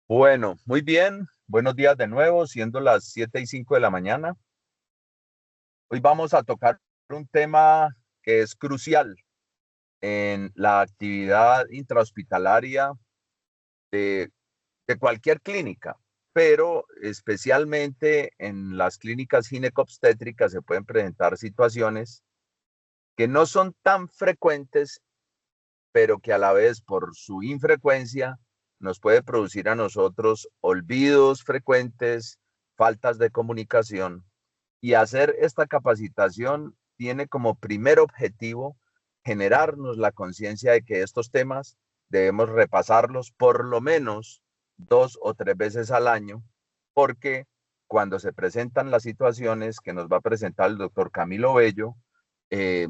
Bueno, muy bien. Buenos días de nuevo, siendo las 7:05 de la mañana. Hoy vamos a tocar un tema que es crucial en la actividad intrahospitalaria de, de cualquier clínica, pero especialmente en las clínicas ginecobstétricas se pueden presentar situaciones que no son tan frecuentes, pero que a la vez por su infrecuencia nos puede producir a nosotros olvidos frecuentes, faltas de comunicación. Y hacer esta capacitación tiene como primer objetivo generarnos la conciencia de que estos temas debemos repasarlos por lo menos 2 o 3 veces al año, porque cuando se presentan las situaciones que nos va a presentar el doctor Camilo Bello, eh,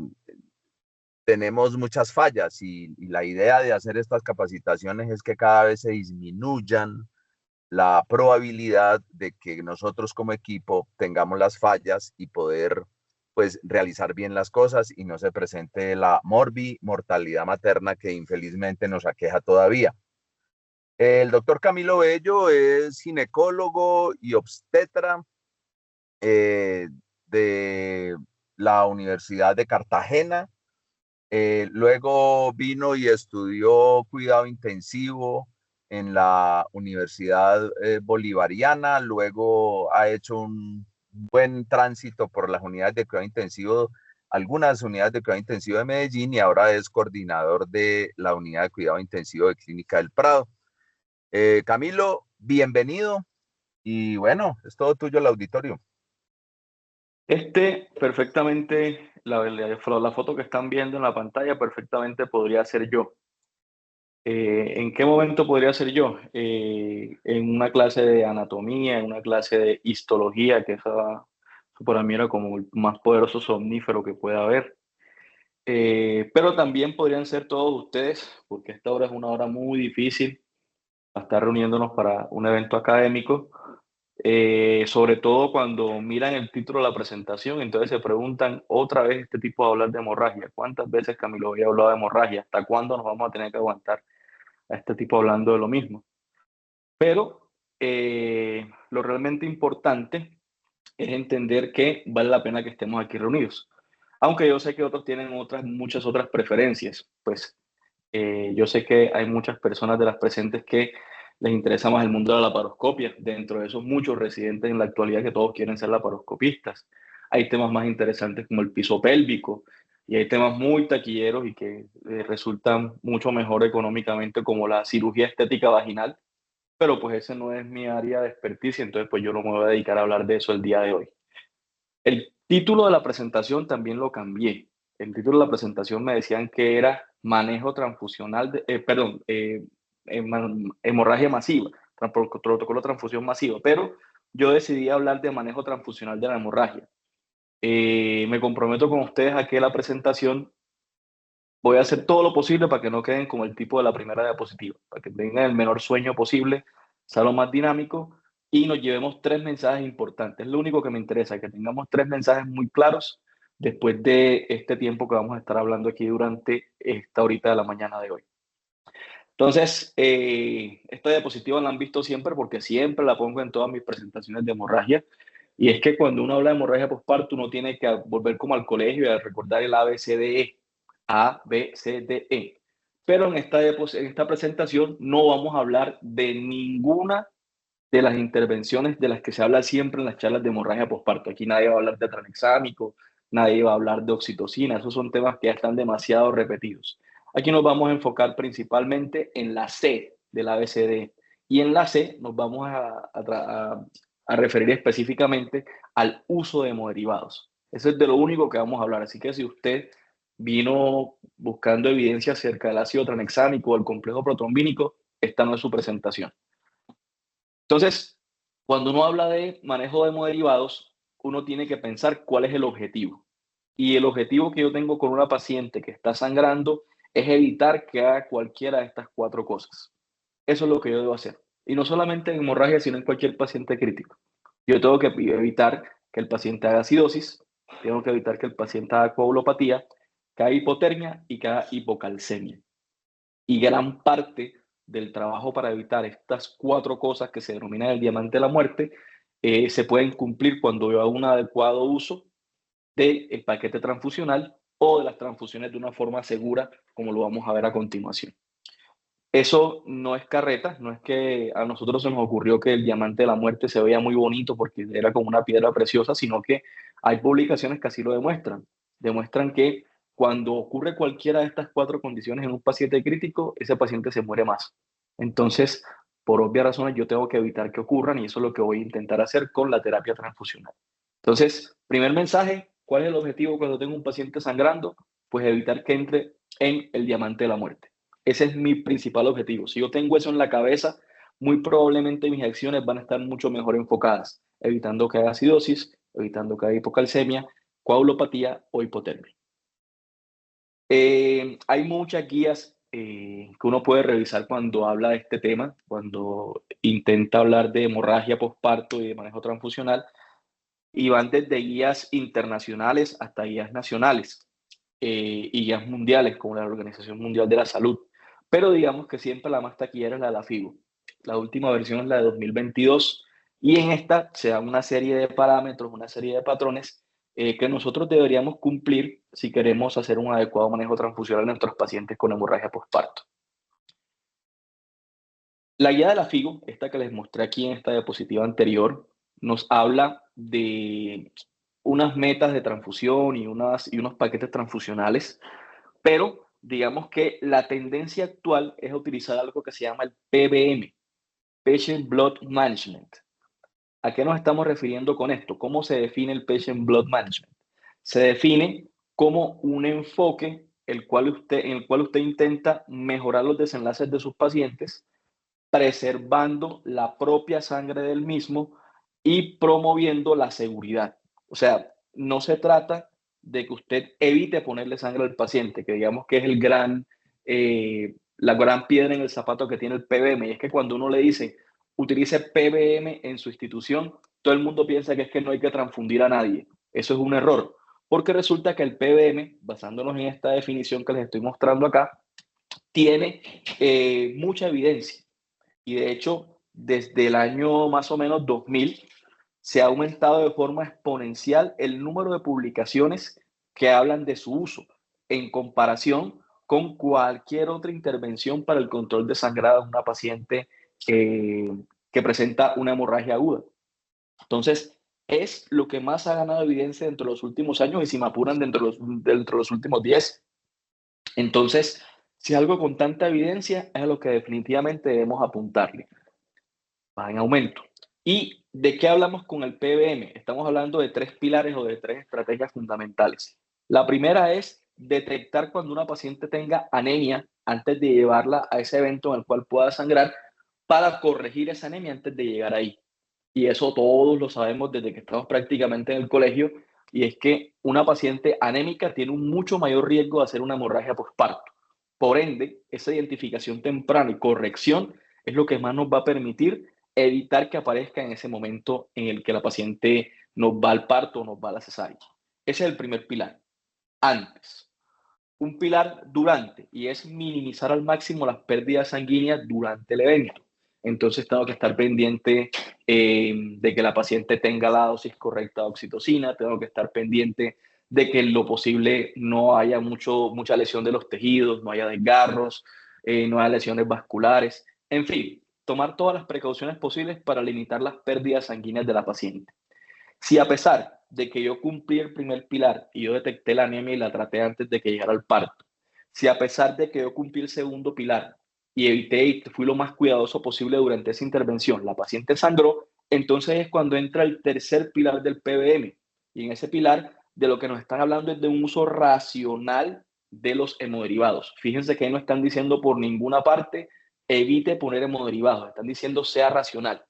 tenemos muchas fallas y la idea de hacer estas capacitaciones es que cada vez se disminuyan la probabilidad de que nosotros como equipo tengamos las fallas y poder pues realizar bien las cosas y no se presente la mortalidad materna que infelizmente nos aqueja todavía. El doctor Camilo Bello es ginecólogo y obstetra eh, de la Universidad de Cartagena. Luego vino y estudió cuidado intensivo en la Universidad Bolivariana. Luego ha hecho un buen tránsito por las unidades de cuidado intensivo, algunas unidades de cuidado intensivo de Medellín, y ahora es coordinador de la unidad de cuidado intensivo de Clínica del Prado. Camilo, bienvenido y bueno, es todo tuyo el auditorio. Perfectamente, la foto que están viendo en la pantalla perfectamente podría ser yo. ¿En qué momento podría ser yo? En una clase de anatomía, en una clase de histología, que esa para mí era como el más poderoso somnífero que pueda haber. Pero también podrían ser todos ustedes, porque esta hora es una hora muy difícil para estar reuniéndonos para un evento académico. Sobre todo cuando miran el título de la presentación, entonces se preguntan otra vez este tipo de hablar de hemorragia. ¿Cuántas veces Camilo había hablado de hemorragia? ¿Hasta cuándo nos vamos a tener que aguantar a este tipo hablando de lo mismo? Pero lo realmente importante es entender que vale la pena que estemos aquí reunidos. Aunque yo sé que otros tienen muchas otras preferencias, pues yo sé que hay muchas personas de las presentes que les interesa más el mundo de la laparoscopia. Dentro de esos muchos residentes en la actualidad que todos quieren ser laparoscopistas. Hay temas más interesantes como el piso pélvico y hay temas muy taquilleros y que resultan mucho mejor económicamente como la cirugía estética vaginal, pero pues ese no es mi área de experticia, entonces pues yo no me voy a dedicar a hablar de eso el día de hoy. El título de la presentación también lo cambié. El título de la presentación me decían que era manejo transfusional, hemorragia masiva, protocolo de transfusión masiva, pero yo decidí hablar de manejo transfusional de la hemorragia. Me comprometo con ustedes a que la presentación voy a hacer todo lo posible para que no queden como el tipo de la primera diapositiva, para que tengan el menor sueño posible, sea lo más dinámico y nos llevemos 3 mensajes importantes. Es lo único que me interesa, que tengamos 3 mensajes muy claros después de este tiempo que vamos a estar hablando aquí durante esta horita de la mañana de hoy. Entonces, esta diapositiva la han visto siempre porque siempre la pongo en todas mis presentaciones de hemorragia. Y es que cuando uno habla de hemorragia postparto, uno tiene que volver como al colegio y a recordar el ABCDE. A, B, C, D, E. Pero en esta presentación no vamos a hablar de ninguna de las intervenciones de las que se habla siempre en las charlas de hemorragia postparto. Aquí nadie va a hablar de tranexámico, nadie va a hablar de oxitocina, esos son temas que ya están demasiado repetidos. Aquí nos vamos a enfocar principalmente en la C del ABCD y en la C nos vamos a referir específicamente al uso de hemoderivados. Eso es de lo único que vamos a hablar, así que si usted vino buscando evidencia acerca del ácido tranexámico o el complejo protrombínico, esta no es su presentación. Entonces, cuando uno habla de manejo de hemoderivados, uno tiene que pensar cuál es el objetivo. Y el objetivo que yo tengo con una paciente que está sangrando es evitar que haga cualquiera de estas 4 cosas. Eso es lo que yo debo hacer. Y no solamente en hemorragia, sino en cualquier paciente crítico. Yo tengo que evitar que el paciente haga acidosis, tengo que evitar que el paciente haga coagulopatía, que haga hipotermia y que haga hipocalcemia. Y gran parte del trabajo para evitar estas 4 cosas que se denominan el diamante de la muerte se pueden cumplir cuando yo hago un adecuado uso del paquete transfusional o de las transfusiones de una forma segura, como lo vamos a ver a continuación. Eso no es carreta, no es que a nosotros se nos ocurrió que el diamante de la muerte se veía muy bonito porque era como una piedra preciosa, sino que hay publicaciones que así lo demuestran. Demuestran que cuando ocurre cualquiera de estas 4 condiciones en un paciente crítico, ese paciente se muere más. Entonces, por obvias razones, yo tengo que evitar que ocurran y eso es lo que voy a intentar hacer con la terapia transfusional. Entonces, primer mensaje, ¿cuál es el objetivo cuando tengo un paciente sangrando? Pues evitar que entre en el diamante de la muerte. Ese es mi principal objetivo. Si yo tengo eso en la cabeza, muy probablemente mis acciones van a estar mucho mejor enfocadas, evitando que haya acidosis, evitando que haya hipocalcemia, coagulopatía o hipotermia. Hay muchas guías que uno puede revisar cuando habla de este tema, cuando intenta hablar de hemorragia postparto y de manejo transfusional, y van desde guías internacionales hasta guías nacionales y guías mundiales, como la Organización Mundial de la Salud. Pero digamos que siempre la más taquillera es la de la FIGO. La última versión es la de 2022 y en esta se da una serie de parámetros, una serie de patrones que nosotros deberíamos cumplir si queremos hacer un adecuado manejo transfusional en nuestros pacientes con hemorragia postparto. La guía de la FIGO, esta que les mostré aquí en esta diapositiva anterior, nos habla de unas metas de transfusión y unos paquetes transfusionales, pero digamos que la tendencia actual es utilizar algo que se llama el PBM, Patient Blood Management. ¿A qué nos estamos refiriendo con esto? ¿Cómo se define el Patient Blood Management? Se define como un enfoque en el cual usted intenta mejorar los desenlaces de sus pacientes, preservando la propia sangre del mismo y promoviendo la seguridad. O sea, no se trata de que usted evite ponerle sangre al paciente, que digamos que es la gran piedra en el zapato que tiene el PBM. Y es que cuando uno le dice, utilice PBM en su institución, todo el mundo piensa que es que no hay que transfundir a nadie. Eso es un error, porque resulta que el PBM, basándonos en esta definición que les estoy mostrando acá, tiene mucha evidencia. Y de hecho, desde el año más o menos 2000, se ha aumentado de forma exponencial el número de publicaciones que hablan de su uso en comparación con cualquier otra intervención para el control de sangrado de una paciente que presenta una hemorragia aguda. Entonces, es lo que más ha ganado evidencia dentro de los últimos años y si me apuran dentro de los últimos 10. Entonces, si algo con tanta evidencia es a lo que definitivamente debemos apuntarle. Va en aumento. ¿Y de qué hablamos con el PBM? Estamos hablando de 3 pilares o de 3 estrategias fundamentales. La primera es detectar cuando una paciente tenga anemia antes de llevarla a ese evento en el cual pueda sangrar para corregir esa anemia antes de llegar ahí. Y eso todos lo sabemos desde que estamos prácticamente en el colegio, y es que una paciente anémica tiene un mucho mayor riesgo de hacer una hemorragia postparto. Por ende, esa identificación temprana y corrección es lo que más nos va a permitir evitar que aparezca en ese momento en el que la paciente nos va al parto o nos va a la cesárea. Ese es el primer pilar. Antes. Un pilar durante, y es minimizar al máximo las pérdidas sanguíneas durante el evento. Entonces tengo que estar pendiente de que la paciente tenga la dosis correcta de oxitocina, tengo que estar pendiente de que en lo posible no haya mucha lesión de los tejidos, no haya desgarros, no haya lesiones vasculares, en fin, tomar todas las precauciones posibles para limitar las pérdidas sanguíneas de la paciente. Si a pesar de que yo cumplí el primer pilar y yo detecté la anemia y la traté antes de que llegara al parto, si a pesar de que yo cumplí el segundo pilar y evité y fui lo más cuidadoso posible durante esa intervención, la paciente sangró, entonces es cuando entra el tercer pilar del PBM. Y en ese pilar de lo que nos están hablando es de un uso racional de los hemoderivados. Fíjense que no están diciendo por ninguna parte evite poner hemoderivados, están diciendo sea racional.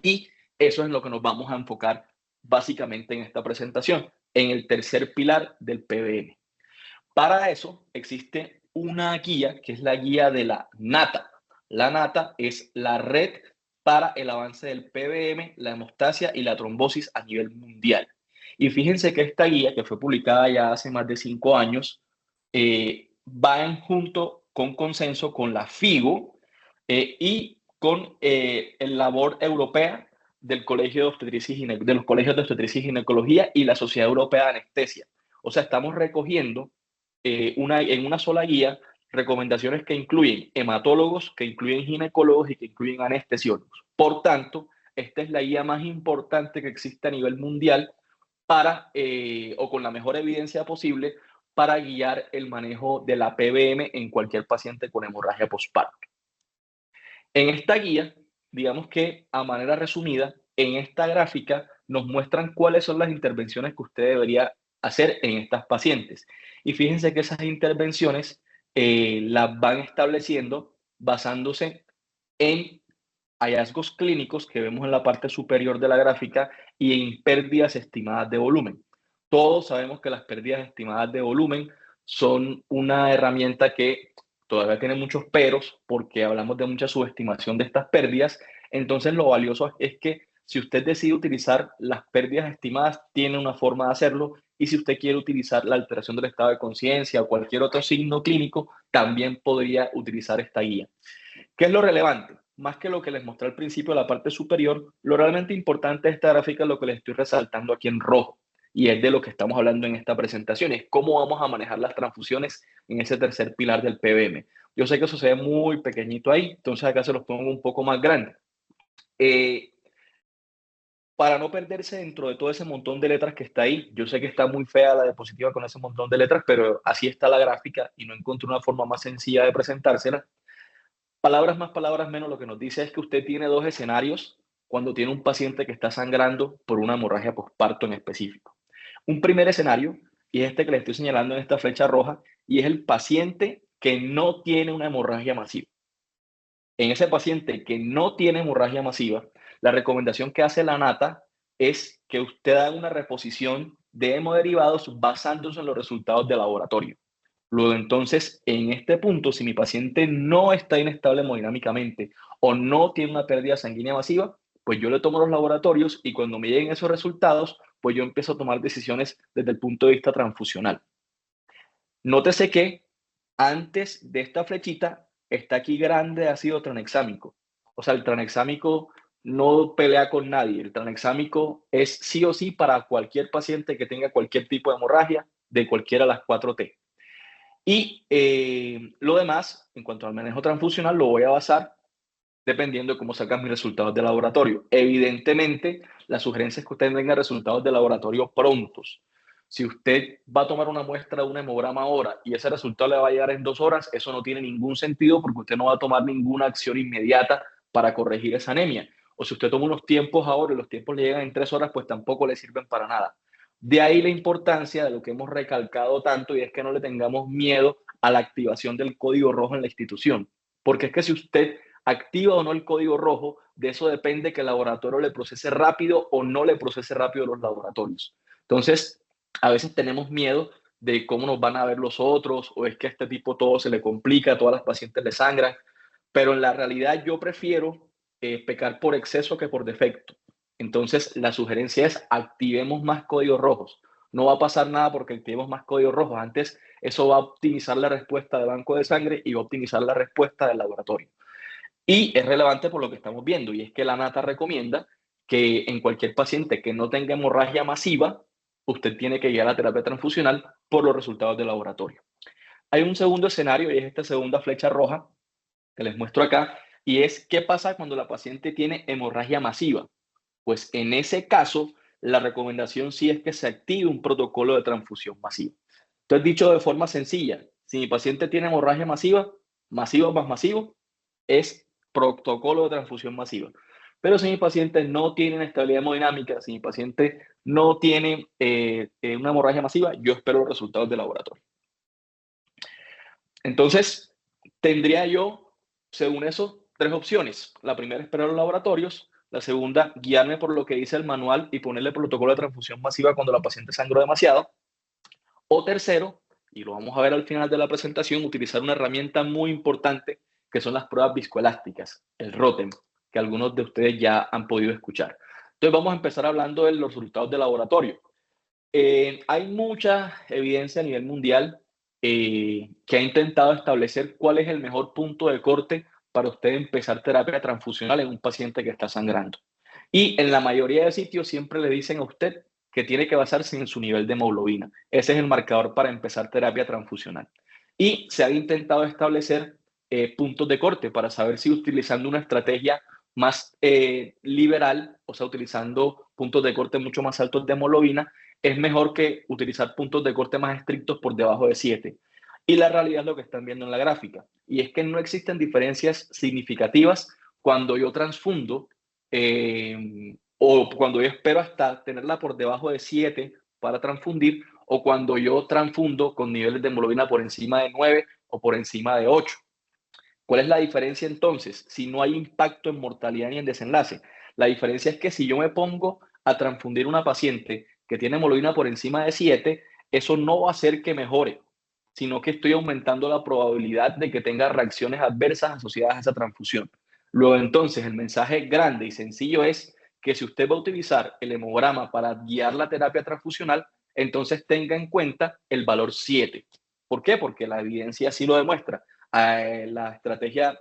Y eso es en lo que nos vamos a enfocar básicamente en esta presentación, en el tercer pilar del PBM. Para eso existe una guía que es la guía de la NATA. La NATA es la red para el avance del PBM, la hemostasia y la trombosis a nivel mundial. Y fíjense que esta guía, que fue publicada ya hace más de 5 años, va en junto con consenso con la FIGO y con el labor europea del Colegio de Obstetricia de los colegios de obstetricia y ginecología y la Sociedad Europea de Anestesia. O sea, estamos recogiendo en una sola guía recomendaciones que incluyen hematólogos, que incluyen ginecólogos y que incluyen anestesiólogos. Por tanto, esta es la guía más importante que existe a nivel mundial para, o con la mejor evidencia posible, para guiar el manejo de la PBM en cualquier paciente con hemorragia postparto. En esta guía, digamos que a manera resumida, en esta gráfica nos muestran cuáles son las intervenciones que usted debería hacer en estas pacientes. Y fíjense que esas intervenciones las van estableciendo basándose en hallazgos clínicos que vemos en la parte superior de la gráfica y en pérdidas estimadas de volumen. Todos sabemos que las pérdidas estimadas de volumen son una herramienta que todavía tiene muchos peros porque hablamos de mucha subestimación de estas pérdidas. Entonces, lo valioso es que si usted decide utilizar las pérdidas estimadas, tiene una forma de hacerlo. Y si usted quiere utilizar la alteración del estado de conciencia o cualquier otro signo clínico, también podría utilizar esta guía. ¿Qué es lo relevante? Más que lo que les mostré al principio de la parte superior, lo realmente importante de esta gráfica es lo que les estoy resaltando aquí en rojo. Y es de lo que estamos hablando en esta presentación, es cómo vamos a manejar las transfusiones en ese tercer pilar del PBM. Yo sé que eso se ve muy pequeñito ahí, entonces acá se los pongo un poco más grande. Para no perderse dentro de todo ese montón de letras que está ahí, yo sé que está muy fea la diapositiva con ese montón de letras, pero así está la gráfica y no encontré una forma más sencilla de presentársela. Palabras más, palabras menos, lo que nos dice es que usted tiene dos escenarios cuando tiene un paciente que está sangrando por una hemorragia postparto en específico. Un primer escenario, y es este que le estoy señalando en esta flecha roja, y es el paciente que no tiene una hemorragia masiva. En ese paciente que no tiene hemorragia masiva, la recomendación que hace la NATA es que usted haga una reposición de hemoderivados basándose en los resultados de laboratorio. Luego, entonces, en este punto, si mi paciente no está inestable hemodinámicamente o no tiene una pérdida sanguínea masiva, pues yo le tomo los laboratorios y cuando me lleguen esos resultados, pues yo empiezo a tomar decisiones desde el punto de vista transfusional. Nótese que antes de esta flechita está aquí grande ácido tranexámico. O sea, el tranexámico no pelea con nadie. El tranexámico es sí o sí para cualquier paciente que tenga cualquier tipo de hemorragia de cualquiera de las 4T. Y lo demás, en cuanto al manejo transfusional, lo voy a basar dependiendo de cómo salgan mis resultados de laboratorio. Evidentemente, la sugerencia es que usted tenga resultados de laboratorio prontos. Si usted va a tomar una muestra de un hemograma ahora y ese resultado le va a llegar en 2 horas, eso no tiene ningún sentido porque usted no va a tomar ninguna acción inmediata para corregir esa anemia. O si usted toma unos tiempos ahora y los tiempos le llegan en 3 horas, pues tampoco le sirven para nada. De ahí la importancia de lo que hemos recalcado tanto y es que no le tengamos miedo a la activación del código rojo en la institución. Porque es que si usted activa o no el código rojo, de eso depende que el laboratorio le procese rápido o no le procese rápido los laboratorios. Entonces, a veces tenemos miedo de cómo nos van a ver los otros, o es que a este tipo todo se le complica, a todas las pacientes le sangran, pero en la realidad yo prefiero pecar por exceso que por defecto. Entonces, la sugerencia es activemos más códigos rojos. No va a pasar nada porque activemos más códigos rojos. Antes, eso va a optimizar la respuesta del banco de sangre y va a optimizar la respuesta del laboratorio. Y es relevante por lo que estamos viendo, y es que la NATA recomienda que en cualquier paciente que no tenga hemorragia masiva, usted tiene que ir a la terapia transfusional por los resultados del laboratorio. Hay un segundo escenario, y es esta segunda flecha roja que les muestro acá, y es qué pasa cuando la paciente tiene hemorragia masiva. Pues en ese caso, la recomendación sí es que se active un protocolo de transfusión masiva. Entonces, dicho de forma sencilla, si mi paciente tiene hemorragia masiva, masivo más masivo, es protocolo de transfusión masiva. Pero si mi paciente no tiene inestabilidad hemodinámica, si mi paciente no tiene una hemorragia masiva, yo espero los resultados del laboratorio. Entonces, tendría yo, según eso, 3 opciones. La primera, esperar los laboratorios. La segunda, guiarme por lo que dice el manual y ponerle protocolo de transfusión masiva cuando la paciente sangró demasiado. O tercero, y lo vamos a ver al final de la presentación, utilizar una herramienta muy importante que son las pruebas viscoelásticas, el ROTEM, que algunos de ustedes ya han podido escuchar. Entonces vamos a empezar hablando de los resultados de laboratorio. Hay mucha evidencia a nivel mundial que ha intentado establecer cuál es el mejor punto de corte para usted empezar terapia transfusional en un paciente que está sangrando. Y en la mayoría de sitios siempre le dicen a usted que tiene que basarse en su nivel de hemoglobina. Ese es el marcador para empezar terapia transfusional. Y se han intentado establecer puntos de corte para saber si utilizando una estrategia más liberal, o sea, utilizando puntos de corte mucho más altos de hemoglobina, es mejor que utilizar puntos de corte más estrictos por debajo de 7. Y la realidad es lo que están viendo en la gráfica. Y es que no existen diferencias significativas cuando yo transfundo o cuando yo espero hasta tenerla por debajo de 7 para transfundir, o cuando yo transfundo con niveles de hemoglobina por encima de 9 o por encima de 8. ¿Cuál es la diferencia entonces? Si no hay impacto en mortalidad ni en desenlace. La diferencia es que si yo me pongo a transfundir una paciente que tiene hemoglobina por encima de 7, eso no va a hacer que mejore, sino que estoy aumentando la probabilidad de que tenga reacciones adversas asociadas a esa transfusión. Luego entonces el mensaje grande y sencillo es que si usted va a utilizar el hemograma para guiar la terapia transfusional, entonces tenga en cuenta el valor 7. ¿Por qué? Porque la evidencia así lo demuestra. La estrategia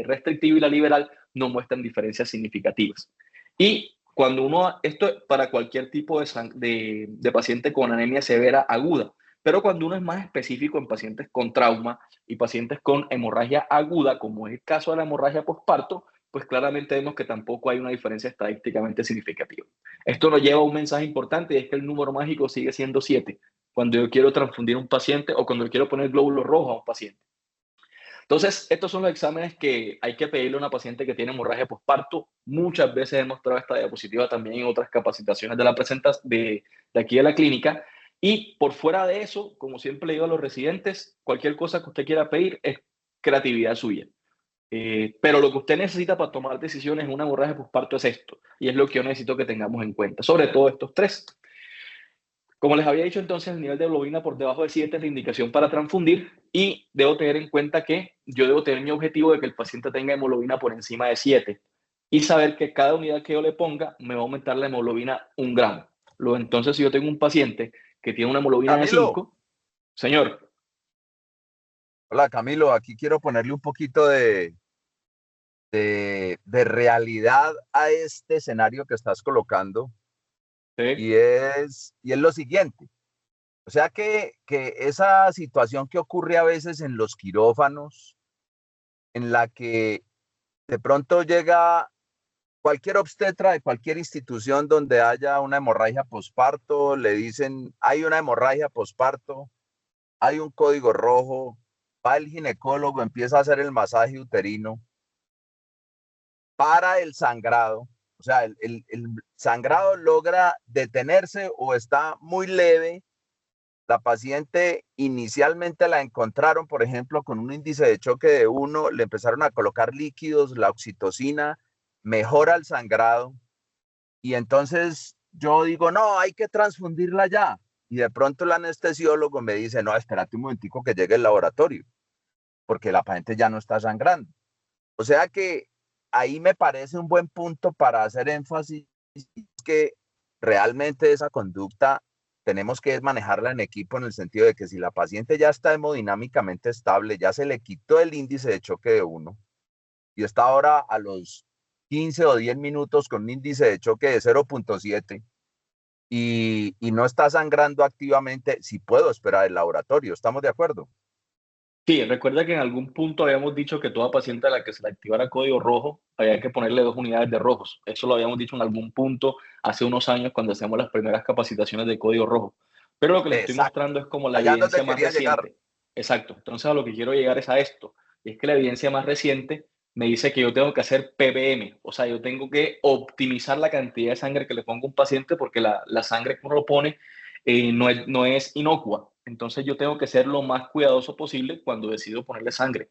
restrictiva y la liberal no muestran diferencias significativas. Y cuando uno, esto para cualquier tipo de paciente con anemia severa aguda, pero cuando uno es más específico en pacientes con trauma y pacientes con hemorragia aguda, como es el caso de la hemorragia postparto, pues claramente vemos que tampoco hay una diferencia estadísticamente significativa. Esto nos lleva a un mensaje importante, y es que el número mágico sigue siendo 7 cuando yo quiero transfundir a un paciente o cuando yo quiero poner glóbulos rojos a un paciente. Entonces, estos son los exámenes que hay que pedirle a una paciente que tiene hemorragia postparto. Muchas veces he mostrado esta diapositiva también en otras capacitaciones de la de aquí de la clínica. Y por fuera de eso, como siempre le digo a los residentes, cualquier cosa que usted quiera pedir es creatividad suya. Pero lo que usted necesita para tomar decisiones en una hemorragia postparto es esto. Y es lo que yo necesito que tengamos en cuenta, sobre todo estos tres. Como les había dicho entonces, el nivel de hemoglobina por debajo de 7 es la indicación para transfundir, y debo tener en cuenta que yo debo tener mi objetivo de que el paciente tenga hemoglobina por encima de 7 y saber que cada unidad que yo le ponga me va a aumentar la hemoglobina 1 gramo. Luego, entonces, si yo tengo un paciente que tiene una hemoglobina de Camilo, 5, señor, hola Camilo, aquí quiero ponerle un poquito de realidad a este escenario que estás colocando ¿sí? y es lo siguiente. O sea que esa situación que ocurre a veces en los quirófanos, en la que de pronto llega cualquier obstetra de cualquier institución donde haya una hemorragia posparto, le dicen, hay una hemorragia posparto, hay un código rojo, va el ginecólogo, empieza a hacer el masaje uterino, para el sangrado, o sea, el sangrado logra detenerse o está muy leve. La paciente inicialmente la encontraron, por ejemplo, con un índice de choque de 1, le empezaron a colocar líquidos, la oxitocina mejora el sangrado, y entonces yo digo, no, hay que transfundirla ya. Y de pronto el anestesiólogo me dice, no, espérate un momentico que llegue el laboratorio, porque la paciente ya no está sangrando. O sea que ahí me parece un buen punto para hacer énfasis que realmente esa conducta tenemos que manejarla en equipo, en el sentido de que si la paciente ya está hemodinámicamente estable, ya se le quitó el índice de choque de 1 y está ahora a los 15 o 10 minutos con un índice de choque de 0.7 y no está sangrando activamente, si puedo esperar el laboratorio. ¿Estamos de acuerdo? Sí, recuerda que en algún punto habíamos dicho que toda paciente a la que se le activara código rojo había que ponerle 2 unidades de rojos. Eso lo habíamos dicho en algún punto hace unos años cuando hacíamos las primeras capacitaciones de código rojo. Pero lo que les estoy Exacto. mostrando es como la Allá es donde evidencia más quería llegar. reciente. Exacto. Entonces a lo que quiero llegar es a esto. Y es que la evidencia más reciente me dice que yo tengo que hacer PBM. O sea, yo tengo que optimizar la cantidad de sangre que le pongo a un paciente porque la sangre que uno lo pone no es inocua. Entonces yo tengo que ser lo más cuidadoso posible cuando decido ponerle sangre.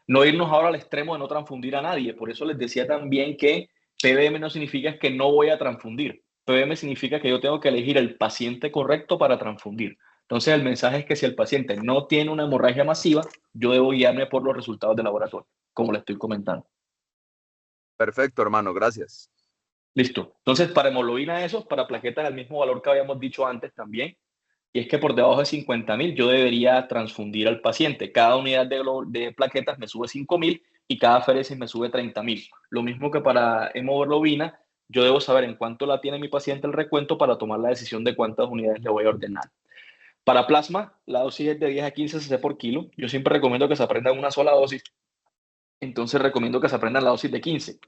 No irnos ahora al extremo de no transfundir a nadie. Por eso les decía también que PBM no significa que no voy a transfundir. PBM significa que yo tengo que elegir el paciente correcto para transfundir. Entonces el mensaje es que si el paciente no tiene una hemorragia masiva, yo debo guiarme por los resultados de laboratorio, como le estoy comentando. Perfecto, hermano, gracias. Listo. Entonces, para hemoglobina eso, para plaquetas el mismo valor que habíamos dicho antes también. Y es que por debajo de 50.000 yo debería transfundir al paciente. Cada unidad de plaquetas me sube 5.000 y cada féresis me sube 30.000. Lo mismo que para hemoglobina, yo debo saber en cuánto la tiene mi paciente el recuento para tomar la decisión de cuántas unidades le voy a ordenar. Para plasma, la dosis es de 10 a 15 cc por kilo. Yo siempre recomiendo que se aprendan una sola dosis. Entonces recomiendo que se aprendan la dosis de 15.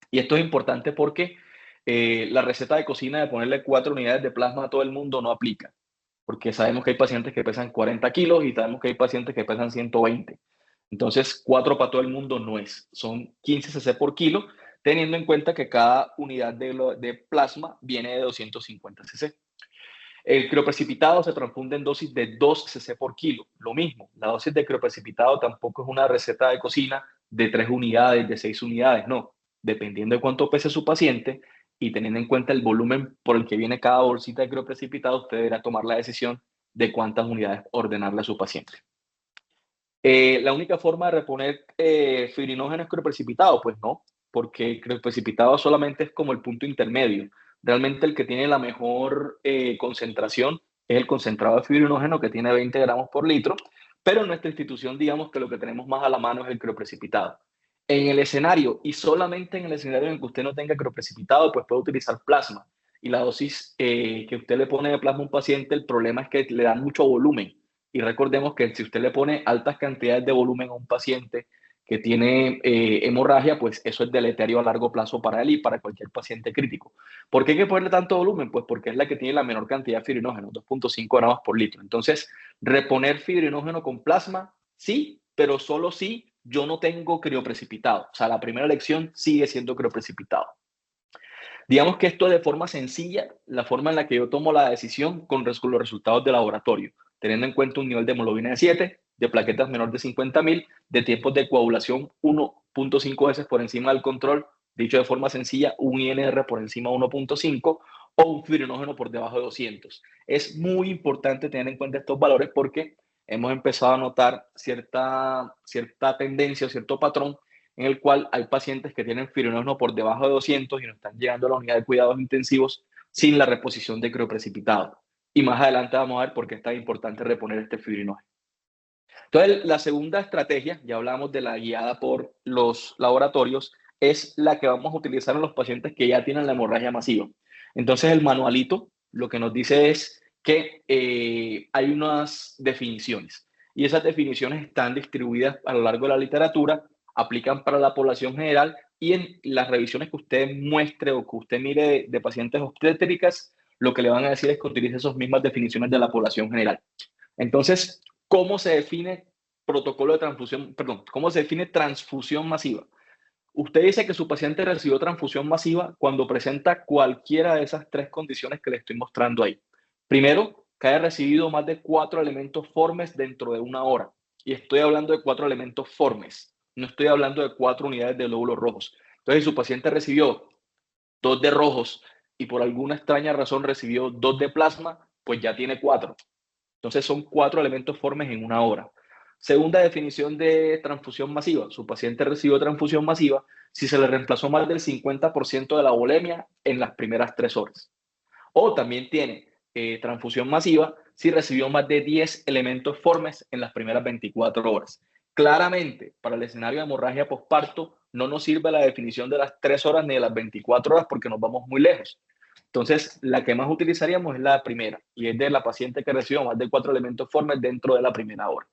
Y esto es importante porque la receta de cocina de ponerle 4 unidades de plasma a todo el mundo no aplica, porque sabemos que hay pacientes que pesan 40 kilos y sabemos que hay pacientes que pesan 120. Entonces, 4 para todo el mundo no es, son 15 cc por kilo, teniendo en cuenta que cada unidad de plasma viene de 250 cc. El crioprecipitado se transfunde en dosis de 2 cc por kilo. Lo mismo, la dosis de crioprecipitado tampoco es una receta de cocina de 3 unidades, de 6 unidades, no. Dependiendo de cuánto pese su paciente y teniendo en cuenta el volumen por el que viene cada bolsita de crioprecipitado, usted deberá tomar la decisión de cuántas unidades ordenarle a su paciente. La única forma de reponer fibrinógeno es crioprecipitado, pues no, porque el crioprecipitado solamente es como el punto intermedio. Realmente el que tiene la mejor concentración es el concentrado de fibrinógeno, que tiene 20 gramos por litro, pero en nuestra institución digamos que lo que tenemos más a la mano es el crioprecipitado. En el escenario, y solamente en el escenario en que usted no tenga crioprecipitado, pues puede utilizar plasma. Y la dosis que usted le pone de plasma a un paciente, el problema es que le da mucho volumen. Y recordemos que si usted le pone altas cantidades de volumen a un paciente que tiene hemorragia, pues eso es deleterio a largo plazo para él y para cualquier paciente crítico. ¿Por qué hay que ponerle tanto volumen? Pues porque es la que tiene la menor cantidad de fibrinógeno, 2.5 gramos por litro. Entonces, reponer fibrinógeno con plasma, sí, pero solo si yo no tengo crioprecipitado. O sea, la primera elección sigue siendo crioprecipitado. Digamos que esto es de forma sencilla, la forma en la que yo tomo la decisión con los resultados de laboratorio, teniendo en cuenta un nivel de hemoglobina de 7, de plaquetas menor de 50.000, de tiempos de coagulación 1.5 veces por encima del control, dicho de forma sencilla, un INR por encima de 1.5 o un fibrinógeno por debajo de 200. Es muy importante tener en cuenta estos valores porque hemos empezado a notar cierta tendencia o cierto patrón en el cual hay pacientes que tienen fibrinógeno por debajo de 200 y no están llegando a la unidad de cuidados intensivos sin la reposición de crioprecipitado. Y más adelante vamos a ver por qué es tan importante reponer este fibrinógeno. Entonces, la segunda estrategia, ya hablamos de la guiada por los laboratorios, es la que vamos a utilizar en los pacientes que ya tienen la hemorragia masiva. Entonces, el manualito lo que nos dice es que hay unas definiciones y esas definiciones están distribuidas a lo largo de la literatura, aplican para la población general y en las revisiones que usted muestre o que usted mire de pacientes obstétricas, lo que le van a decir es que utilice esas mismas definiciones de la población general. Entonces, ¿cómo se define protocolo de transfusión? Perdón, ¿cómo se define transfusión masiva? Usted dice que su paciente recibió transfusión masiva cuando presenta cualquiera de esas 3 condiciones que le estoy mostrando ahí. Primero, que haya recibido más de 4 elementos formes dentro de 1 hora. Y estoy hablando de 4 elementos formes. No estoy hablando de 4 unidades de glóbulos rojos. Entonces, si su paciente recibió 2 de rojos y por alguna extraña razón recibió 2 de plasma, pues ya tiene 4. Entonces son 4 elementos formes en 1 hora. Segunda definición de transfusión masiva. Su paciente recibió transfusión masiva si se le reemplazó más del 50% de la volemia en las primeras 3 horas. O también tiene transfusión masiva si recibió más de 10 elementos formes en las primeras 24 horas. Claramente, para el escenario de hemorragia posparto, no nos sirve la definición de las 3 horas ni de las 24 horas porque nos vamos muy lejos. Entonces, la que más utilizaríamos es la primera y es de la paciente que recibió más de 4 elementos formes dentro de la primera hora.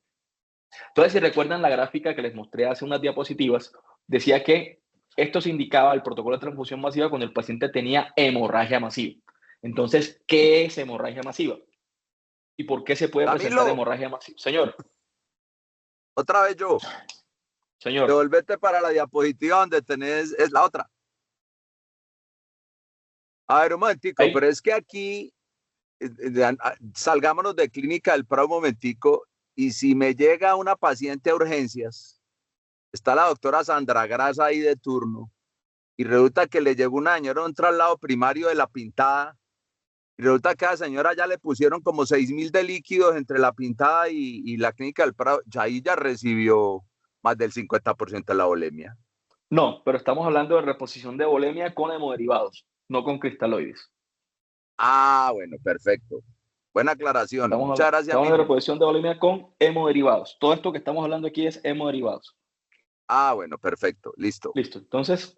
Entonces, si recuerdan la gráfica que les mostré hace unas diapositivas, decía que esto se indicaba el protocolo de transfusión masiva cuando el paciente tenía hemorragia masiva. Entonces, ¿qué es hemorragia masiva? ¿Y por qué se puede presentar hemorragia masiva? Señor. Otra vez yo. Señor. Devolvete para la diapositiva donde tenés, es la otra. A ver, un momentico, pero es que aquí, salgámonos de Clínica del Prado un momentico, y si me llega una paciente a urgencias, está la doctora Sandra Grasa ahí de turno, y resulta que le llegó una señora a un traslado primario de La Pintada, y resulta que a la señora ya le pusieron como 6.000 de líquidos entre La Pintada y la Clínica del Prado, ya ahí ya recibió más del 50% de la volemia. No, pero estamos hablando de reposición de volemia con hemoderivados. no con cristaloides. Ah, bueno, perfecto. Buena aclaración. Muchas gracias, Estamos en mijo. reposición de volemia con hemoderivados. Todo esto que estamos hablando aquí es hemoderivados. Ah, bueno, perfecto. Listo. Listo. Entonces,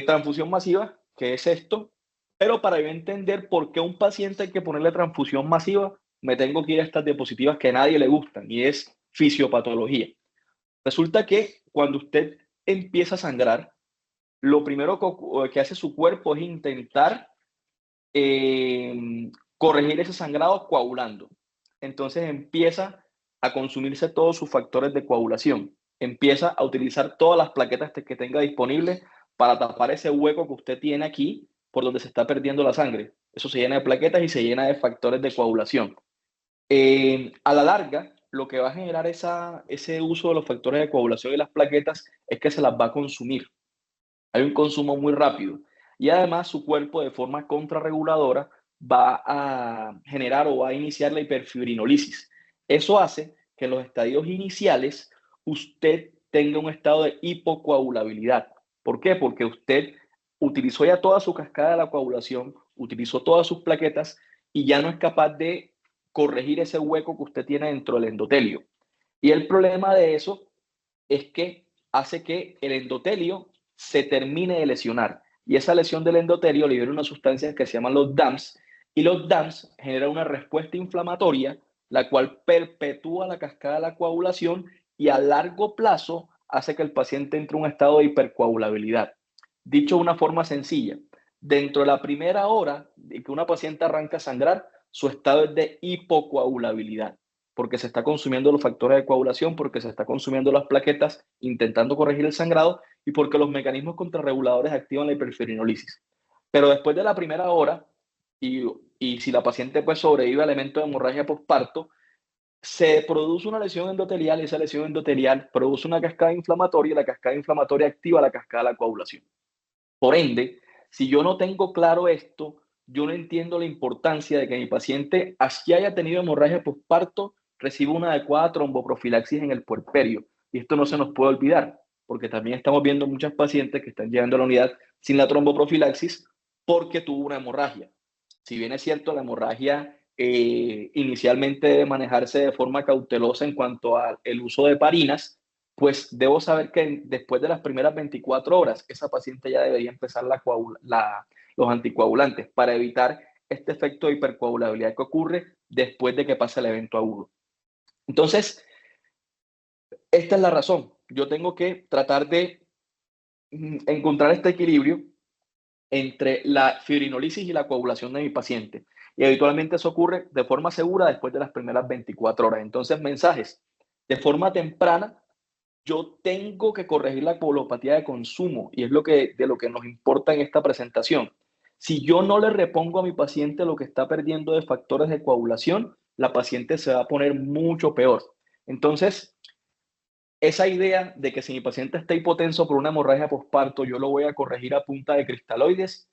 transfusión masiva, ¿qué es esto? Pero para yo entender por qué a un paciente hay que ponerle transfusión masiva, me tengo que ir a estas diapositivas que a nadie le gustan, y es fisiopatología. Resulta que cuando usted empieza a sangrar, lo primero que hace su cuerpo es intentar corregir ese sangrado coagulando. Entonces empieza a consumirse todos sus factores de coagulación. Empieza a utilizar todas las plaquetas que tenga disponibles para tapar ese hueco que usted tiene aquí por donde se está perdiendo la sangre. Eso se llena de plaquetas y se llena de factores de coagulación. A la larga, lo que va a generar ese uso de los factores de coagulación y las plaquetas es que se las va a consumir. Hay un consumo muy rápido y además su cuerpo de forma contrarreguladora va a generar o va a iniciar la hiperfibrinolisis. Eso hace que en los estadios iniciales usted tenga un estado de hipocoagulabilidad. ¿Por qué? Porque usted utilizó ya toda su cascada de la coagulación, utilizó todas sus plaquetas y ya no es capaz de corregir ese hueco que usted tiene dentro del endotelio. Y el problema de eso es que hace que el endotelio se termine de lesionar. Y esa lesión del endotelio libera unas sustancias que se llaman los DAMPs, y los DAMPs generan una respuesta inflamatoria, la cual perpetúa la cascada de la coagulación y a largo plazo hace que el paciente entre en un estado de hipercoagulabilidad. Dicho de una forma sencilla, dentro de la primera hora de que una paciente arranca a sangrar, su estado es de hipocoagulabilidad, porque se está consumiendo los factores de coagulación, porque se está consumiendo las plaquetas intentando corregir el sangrado y porque los mecanismos contrarreguladores activan la hiperfibrinolisis. Pero después de la primera hora, y si la paciente pues sobrevive al evento de hemorragia postparto, se produce una lesión endotelial y esa lesión endotelial produce una cascada inflamatoria y la cascada inflamatoria activa la cascada de la coagulación. Por ende, si yo no tengo claro esto, yo no entiendo la importancia de que mi paciente, así haya tenido hemorragia postparto, reciba una adecuada tromboprofilaxis en el puerperio. Y esto no se nos puede olvidar, porque también estamos viendo muchas pacientes que están llegando a la unidad sin la tromboprofilaxis porque tuvo una hemorragia. Si bien es cierto, la hemorragia inicialmente debe manejarse de forma cautelosa en cuanto al uso de heparinas, pues debo saber que después de las primeras 24 horas, esa paciente ya debería empezar los anticoagulantes para evitar este efecto de hipercoagulabilidad que ocurre después de que pasa el evento agudo. Entonces, esta es la razón. Yo tengo que tratar de encontrar este equilibrio entre la fibrinolisis y la coagulación de mi paciente. Y habitualmente eso ocurre de forma segura después de las primeras 24 horas. Entonces, mensajes. De forma temprana, yo tengo que corregir la coagulopatía de consumo y es de lo que nos importa en esta presentación. Si yo no le repongo a mi paciente lo que está perdiendo de factores de coagulación, la paciente se va a poner mucho peor. Entonces, esa idea de que si mi paciente está hipotenso por una hemorragia postparto, yo lo voy a corregir a punta de cristaloides,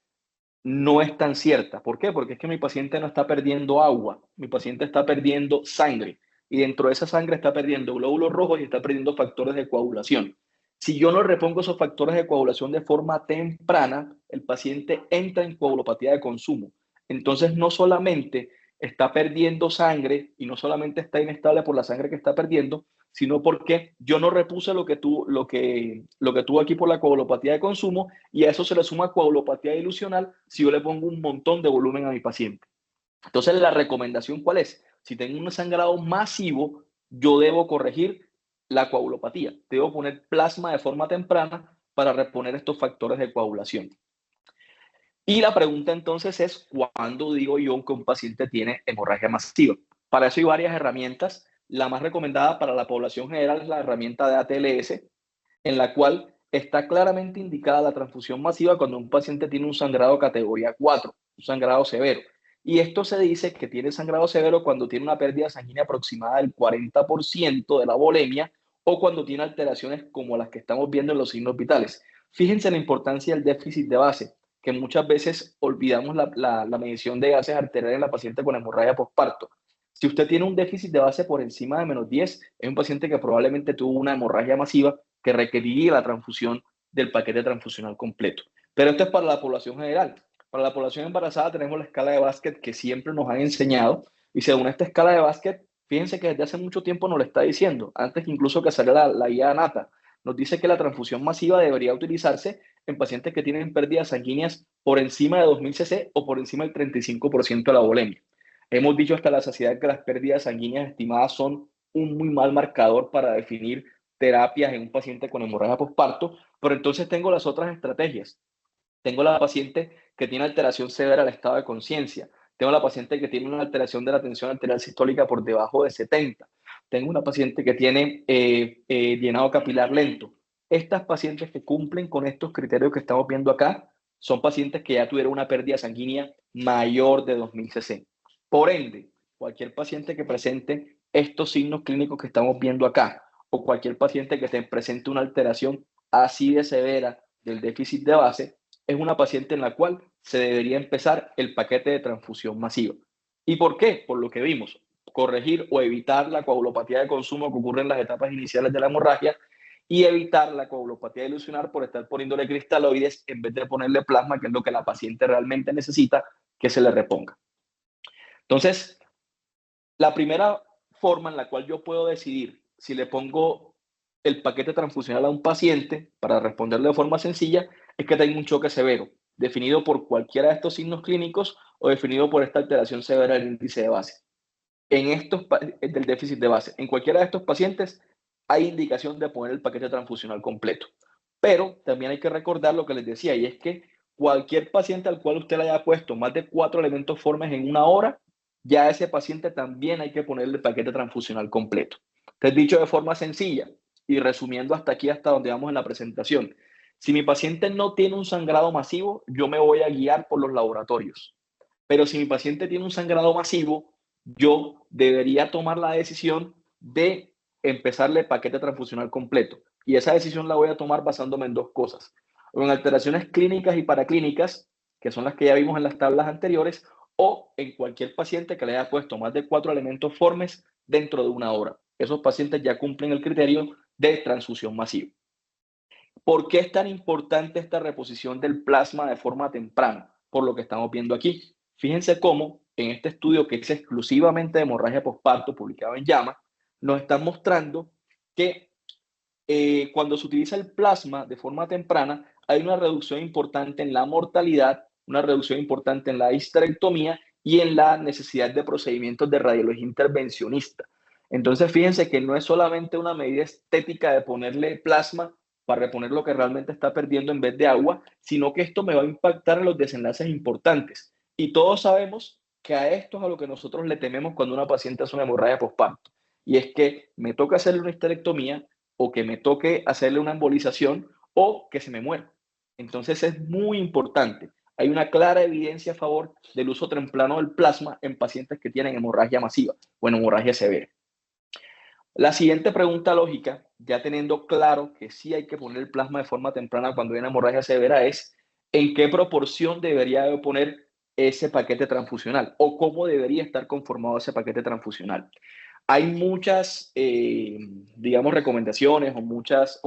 no es tan cierta. ¿Por qué? Porque es que mi paciente no está perdiendo agua, mi paciente está perdiendo sangre y dentro de esa sangre está perdiendo glóbulos rojos y está perdiendo factores de coagulación. Si yo no repongo esos factores de coagulación de forma temprana, el paciente entra en coagulopatía de consumo. Entonces no solamente está perdiendo sangre y no solamente está inestable por la sangre que está perdiendo, sino porque yo no repuse lo que tuvo aquí por la coagulopatía de consumo y a eso se le suma coagulopatía dilucional si yo le pongo un montón de volumen a mi paciente. Entonces, la recomendación, ¿cuál es? Si tengo un sangrado masivo, yo debo corregir la coagulopatía. Debo poner plasma de forma temprana para reponer estos factores de coagulación. Y la pregunta entonces es, ¿cuándo digo yo que un paciente tiene hemorragia masiva? Para eso hay varias herramientas. La más recomendada para la población general es la herramienta de ATLS, en la cual está claramente indicada la transfusión masiva cuando un paciente tiene un sangrado categoría 4, un sangrado severo. Y esto se dice que tiene sangrado severo cuando tiene una pérdida sanguínea aproximada del 40% de la volemia o cuando tiene alteraciones como las que estamos viendo en los signos vitales. Fíjense la importancia del déficit de base, que muchas veces olvidamos la medición de gases arteriales en la paciente con hemorragia postparto. Si usted tiene un déficit de base por encima de -10, es un paciente que probablemente tuvo una hemorragia masiva que requeriría la transfusión del paquete transfusional completo. Pero esto es para la población general. Para la población embarazada tenemos la escala de Basket que siempre nos han enseñado, y según esta escala de Basket, fíjense que desde hace mucho tiempo nos lo está diciendo, antes que incluso que saliera la guía Nata, nos dice que la transfusión masiva debería utilizarse en pacientes que tienen pérdidas sanguíneas por encima de 2000 cc o por encima del 35% de la volemia. Hemos dicho hasta la saciedad que las pérdidas sanguíneas estimadas son un muy mal marcador para definir terapias en un paciente con hemorragia postparto, pero entonces tengo las otras estrategias. Tengo la paciente que tiene alteración severa del estado de conciencia. Tengo la paciente que tiene una alteración de la tensión arterial sistólica por debajo de 70. Tengo una paciente que tiene llenado capilar lento. Estas pacientes que cumplen con estos criterios que estamos viendo acá son pacientes que ya tuvieron una pérdida sanguínea mayor de 2000 cc. Por ende, cualquier paciente que presente estos signos clínicos que estamos viendo acá o cualquier paciente que presente una alteración así de severa del déficit de base, es una paciente en la cual se debería empezar el paquete de transfusión masiva. ¿Y por qué? Por lo que vimos, corregir o evitar la coagulopatía de consumo que ocurre en las etapas iniciales de la hemorragia y evitar la coagulopatía dilucional por estar poniéndole cristaloides en vez de ponerle plasma, que es lo que la paciente realmente necesita que se le reponga. Entonces, la primera forma en la cual yo puedo decidir si le pongo el paquete transfusional a un paciente, para responderle de forma sencilla, es que tenga un choque severo, definido por cualquiera de estos signos clínicos o definido por esta alteración severa del índice de base. Del déficit de base. En cualquiera de estos pacientes hay indicación de poner el paquete transfusional completo. Pero también hay que recordar lo que les decía, y es que cualquier paciente al cual usted le haya puesto más de 4 elementos formes en una hora, ya a ese paciente también hay que ponerle el paquete transfusional completo. Entonces, dicho de forma sencilla y resumiendo hasta aquí, hasta donde vamos en la presentación, si mi paciente no tiene un sangrado masivo, yo me voy a guiar por los laboratorios. Pero si mi paciente tiene un sangrado masivo, yo debería tomar la decisión de empezarle el paquete transfusional completo. Y esa decisión la voy a tomar basándome en dos cosas. O en alteraciones clínicas y paraclínicas, que son las que ya vimos en las tablas anteriores, o en cualquier paciente que le haya puesto más de 4 elementos formes dentro de una hora. Esos pacientes ya cumplen el criterio de transfusión masiva. ¿Por qué es tan importante esta reposición del plasma de forma temprana? Por lo que estamos viendo aquí. Fíjense cómo en este estudio que es exclusivamente de hemorragia postparto, publicado en JAMA, nos están mostrando que cuando se utiliza el plasma de forma temprana, hay una reducción importante en la mortalidad, una reducción importante en la histerectomía y en la necesidad de procedimientos de radiología intervencionista. Entonces, fíjense que no es solamente una medida estética de ponerle plasma para reponer lo que realmente está perdiendo en vez de agua, sino que esto me va a impactar en los desenlaces importantes. Y todos sabemos que a esto es a lo que nosotros le tememos cuando una paciente hace una hemorragia postparto. Y es que me toca hacerle una histerectomía o que me toque hacerle una embolización o que se me muera. Entonces es muy importante. Hay una clara evidencia a favor del uso temprano del plasma en pacientes que tienen hemorragia masiva o en hemorragia severa. La siguiente pregunta lógica, ya teniendo claro que sí hay que poner el plasma de forma temprana cuando hay una hemorragia severa, es ¿en qué proporción debería yo poner ese paquete transfusional o cómo debería estar conformado ese paquete transfusional? Hay muchas, digamos, recomendaciones o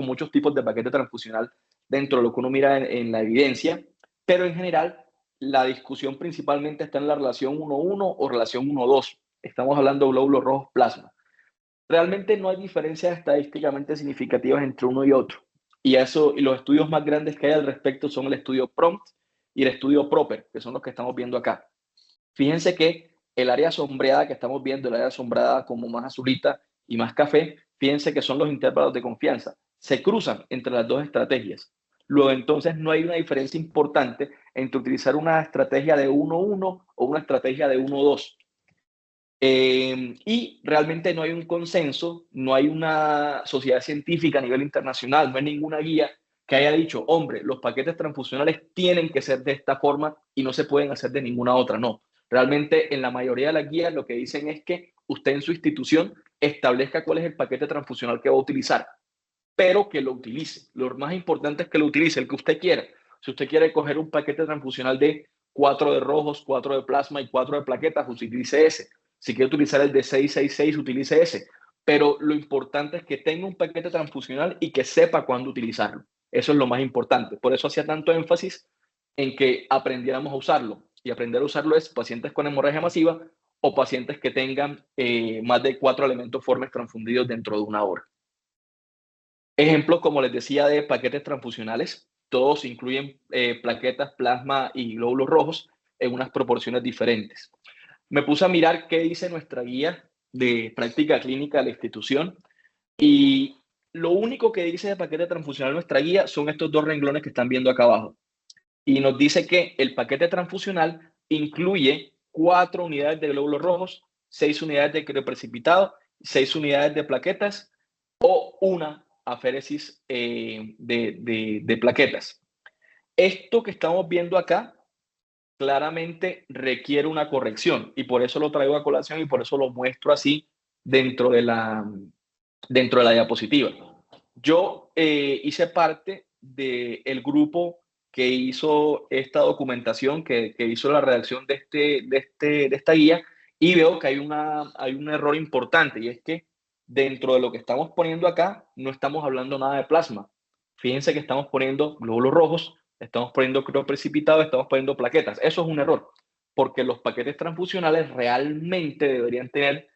muchos tipos de paquete transfusional dentro de lo que uno mira en la evidencia, pero en general la discusión principalmente está en la relación 1-1 o relación 1-2. Estamos hablando de glóbulos rojos plasma. Realmente no hay diferencias estadísticamente significativas entre uno y otro. Y los estudios más grandes que hay al respecto son el estudio PROMPT y el estudio PROPER, que son los que estamos viendo acá. Fíjense que el área sombreada que estamos viendo, el área sombreada como más azulita y más café, fíjense que son los intervalos de confianza. Se cruzan entre las dos estrategias. Luego, entonces, no hay una diferencia importante entre utilizar una estrategia de 1-1 o una estrategia de 1-2. Y realmente no hay un consenso, no hay una sociedad científica a nivel internacional, no hay ninguna guía que haya dicho, hombre, los paquetes transfusionales tienen que ser de esta forma y no se pueden hacer de ninguna otra. No, realmente en la mayoría de las guías lo que dicen es que usted en su institución establezca cuál es el paquete transfusional que va a utilizar, pero que lo utilice. Lo más importante es que lo utilice, el que usted quiera. Si usted quiere coger un paquete transfusional de 4 de rojos, 4 de plasma y 4 de plaquetas, utilice ese. Si quiere utilizar el de 666, utilice ese. Pero lo importante es que tenga un paquete transfusional y que sepa cuándo utilizarlo. Eso es lo más importante. Por eso hacía tanto énfasis en que aprendiéramos a usarlo. Y aprender a usarlo es pacientes con hemorragia masiva o pacientes que tengan más de 4 elementos formes transfundidos dentro de una hora. Ejemplos, como les decía, de paquetes transfusionales. Todos incluyen plaquetas, plasma y glóbulos rojos en unas proporciones diferentes. Me puse a mirar qué dice nuestra guía de práctica clínica de la institución y lo único que dice de paquete transfusional nuestra guía son estos 2 renglones que están viendo acá abajo. Y nos dice que el paquete transfusional incluye 4 unidades de glóbulos rojos, 6 unidades de crioprecipitado, 6 unidades de plaquetas o una aféresis de plaquetas. Esto que estamos viendo acá claramente requiere una corrección y por eso lo traigo a colación y por eso lo muestro así dentro de la diapositiva. Yo hice parte del grupo que hizo esta documentación, que hizo la redacción de esta guía, y veo que hay un error importante, y es que dentro de lo que estamos poniendo acá, no estamos hablando nada de plasma. Fíjense que estamos poniendo glóbulos rojos, estamos poniendo crioprecipitado, estamos poniendo plaquetas. Eso es un error, porque los paquetes transfusionales realmente deberían tener,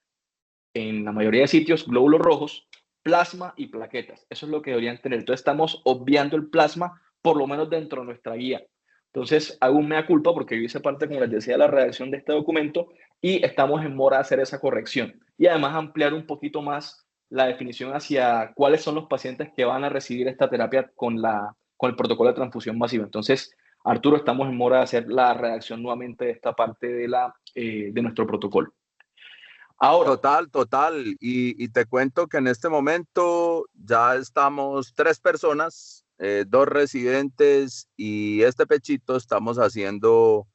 en la mayoría de sitios, glóbulos rojos, plasma y plaquetas. Eso es lo que deberían tener. Entonces estamos obviando el plasma, por lo menos dentro de nuestra guía. Entonces hago un mea culpa porque yo hice parte, como les decía, de la redacción de este documento y estamos en mora de hacer esa corrección. Y además ampliar un poquito más la definición hacia cuáles son los pacientes que van a recibir esta terapia con el protocolo de transfusión masiva. Entonces, Arturo, estamos en mora de hacer la redacción nuevamente de esta parte de nuestro protocolo. Ahora, total. Y te cuento que en este momento ya estamos 3 personas, 2 residentes y este Pechito. Estamos haciendo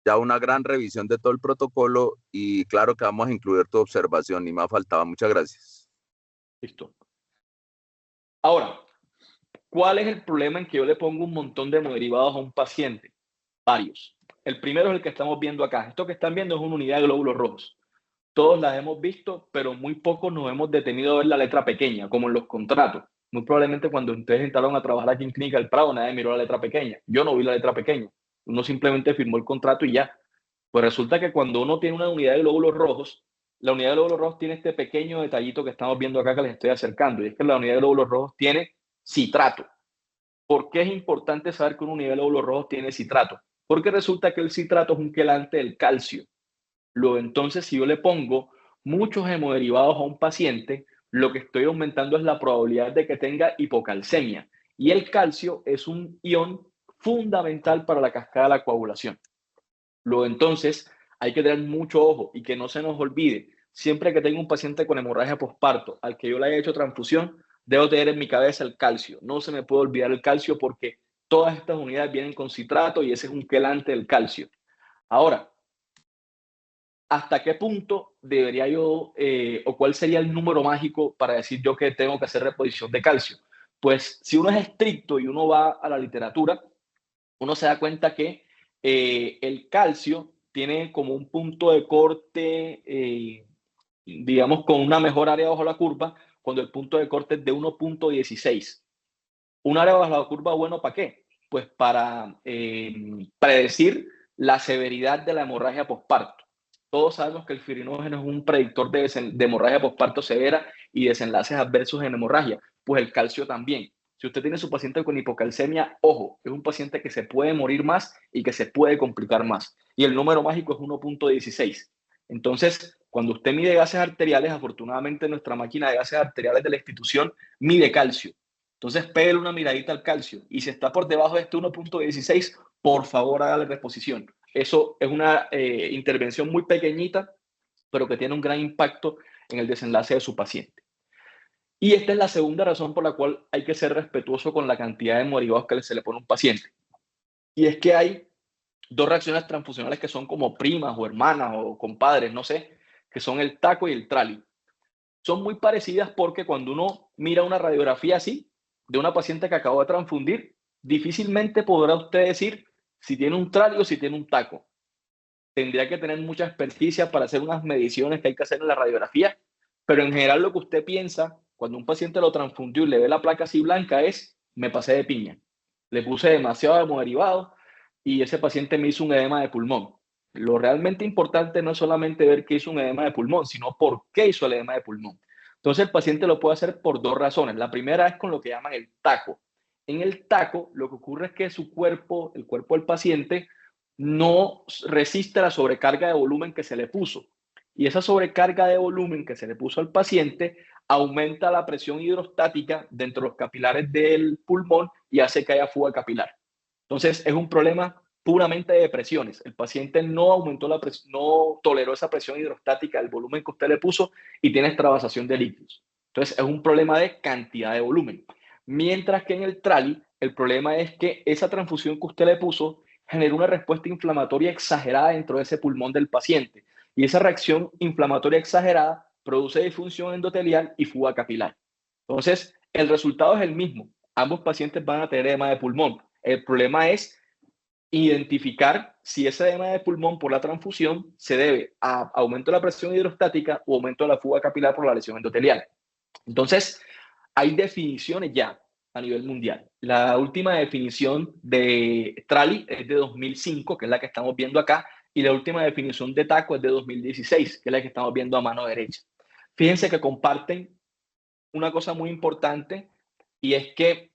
ya una gran revisión de todo el protocolo y claro que vamos a incluir tu observación y me ha faltado. Muchas gracias. Listo. Ahora, ¿cuál es el problema en que yo le pongo un montón de hemoderivados a un paciente? Varios. El primero es el que estamos viendo acá. Esto que están viendo es una unidad de glóbulos rojos. Todos las hemos visto, pero muy pocos nos hemos detenido a ver la letra pequeña, como en los contratos. Muy probablemente cuando ustedes entraron a trabajar aquí en Clínica del Prado, nadie miró la letra pequeña. Yo no vi la letra pequeña. Uno simplemente firmó el contrato y ya. Pues resulta que cuando uno tiene una unidad de glóbulos rojos, la unidad de glóbulos rojos tiene este pequeño detallito que estamos viendo acá que les estoy acercando. Y es que la unidad de glóbulos rojos tiene citrato. ¿Por qué es importante saber que una unidad de glóbulos rojos tiene citrato? Porque resulta que el citrato es un quelante del calcio. Luego, entonces, si yo le pongo muchos hemoderivados a un paciente, lo que estoy aumentando es la probabilidad de que tenga hipocalcemia. Y el calcio es un ion fundamental para la cascada de la coagulación. Luego, entonces, hay que tener mucho ojo y que no se nos olvide, siempre que tenga un paciente con hemorragia posparto al que yo le haya hecho transfusión, debo tener en mi cabeza el calcio. No se me puede olvidar el calcio porque todas estas unidades vienen con citrato y ese es un quelante del calcio. Ahora, ¿hasta qué punto debería yo, o cuál sería el número mágico para decir yo que tengo que hacer reposición de calcio? Pues si uno es estricto y uno va a la literatura, uno se da cuenta que el calcio tiene como un punto de corte, digamos, con una mejor área bajo la curva, cuando el punto de corte es de 1.16. Un área bajo la curva, ¿bueno para qué? Pues para predecir la severidad de la hemorragia posparto. Todos sabemos que el fibrinogen es un predictor de hemorragia posparto severa y desenlaces adversos en hemorragia. Pues el calcio también. Si usted tiene su paciente con hipocalcemia, ojo, es un paciente que se puede morir más y que se puede complicar más. Y el número mágico es 1.16. Entonces, cuando usted mide gases arteriales, afortunadamente nuestra máquina de gases arteriales de la institución mide calcio. Entonces, pégale una miradita al calcio. Y si está por debajo de este 1.16, por favor, hágale reposición. Eso es una intervención muy pequeñita, pero que tiene un gran impacto en el desenlace de su paciente. Y esta es la segunda razón por la cual hay que ser respetuoso con la cantidad de hemoderivados que se le pone a un paciente. Y es que hay 2 reacciones transfusionales que son como primas o hermanas o compadres, no sé, que son el TACO y el TRALI. Son muy parecidas porque cuando uno mira una radiografía así, de una paciente que acabó de transfundir, difícilmente podrá usted decir si tiene un TRALI o si tiene un TACO. Tendría que tener mucha experticia para hacer unas mediciones que hay que hacer en la radiografía, pero en general lo que usted piensa cuando un paciente lo transfundió y le ve la placa así blanca es, me pasé de piña. Le puse demasiado hemoderivado y ese paciente me hizo un edema de pulmón. Lo realmente importante no es solamente ver que hizo un edema de pulmón, sino por qué hizo el edema de pulmón. Entonces el paciente lo puede hacer por dos razones. La primera es con lo que llaman el taco. En el taco lo que ocurre es que su cuerpo, el cuerpo del paciente, no resiste la sobrecarga de volumen que se le puso. Y esa sobrecarga de volumen que se le puso al paciente aumenta la presión hidrostática dentro de los capilares del pulmón y hace que haya fuga capilar. Entonces, es un problema puramente de presiones. El paciente no aumentó la presión, no toleró esa presión hidrostática del volumen que usted le puso y tiene extravasación de líquidos. Entonces, es un problema de cantidad de volumen. Mientras que en el trali, el problema es que esa transfusión que usted le puso generó una respuesta inflamatoria exagerada dentro de ese pulmón del paciente. Y esa reacción inflamatoria exagerada produce disfunción endotelial y fuga capilar. Entonces, el resultado es el mismo. Ambos pacientes van a tener edema de pulmón. El problema es identificar si ese edema de pulmón por la transfusión se debe a aumento de la presión hidrostática o aumento de la fuga capilar por la lesión endotelial. Entonces, hay definiciones ya a nivel mundial. La última definición de Trali es de 2005, que es la que estamos viendo acá, y la última definición de TACO es de 2016, que es la que estamos viendo a mano derecha. Fíjense que comparten una cosa muy importante y es que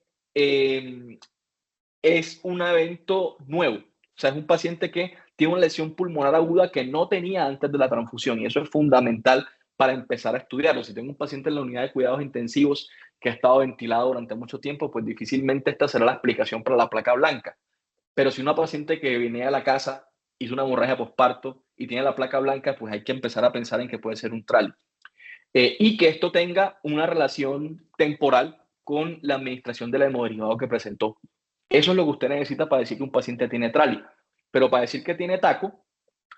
es un evento nuevo. O sea, es un paciente que tiene una lesión pulmonar aguda que no tenía antes de la transfusión y eso es fundamental para empezar a estudiarlo. Si tengo un paciente en la unidad de cuidados intensivos que ha estado ventilado durante mucho tiempo, pues difícilmente esta será la explicación para la placa blanca. Pero si una paciente que viene a la casa hizo una hemorragia posparto y tiene la placa blanca, pues hay que empezar a pensar en que puede ser un TRAL. Y que esto tenga una relación temporal con la administración del hemoderivado que presentó. Eso es lo que usted necesita para decir que un paciente tiene trali. Pero para decir que tiene taco,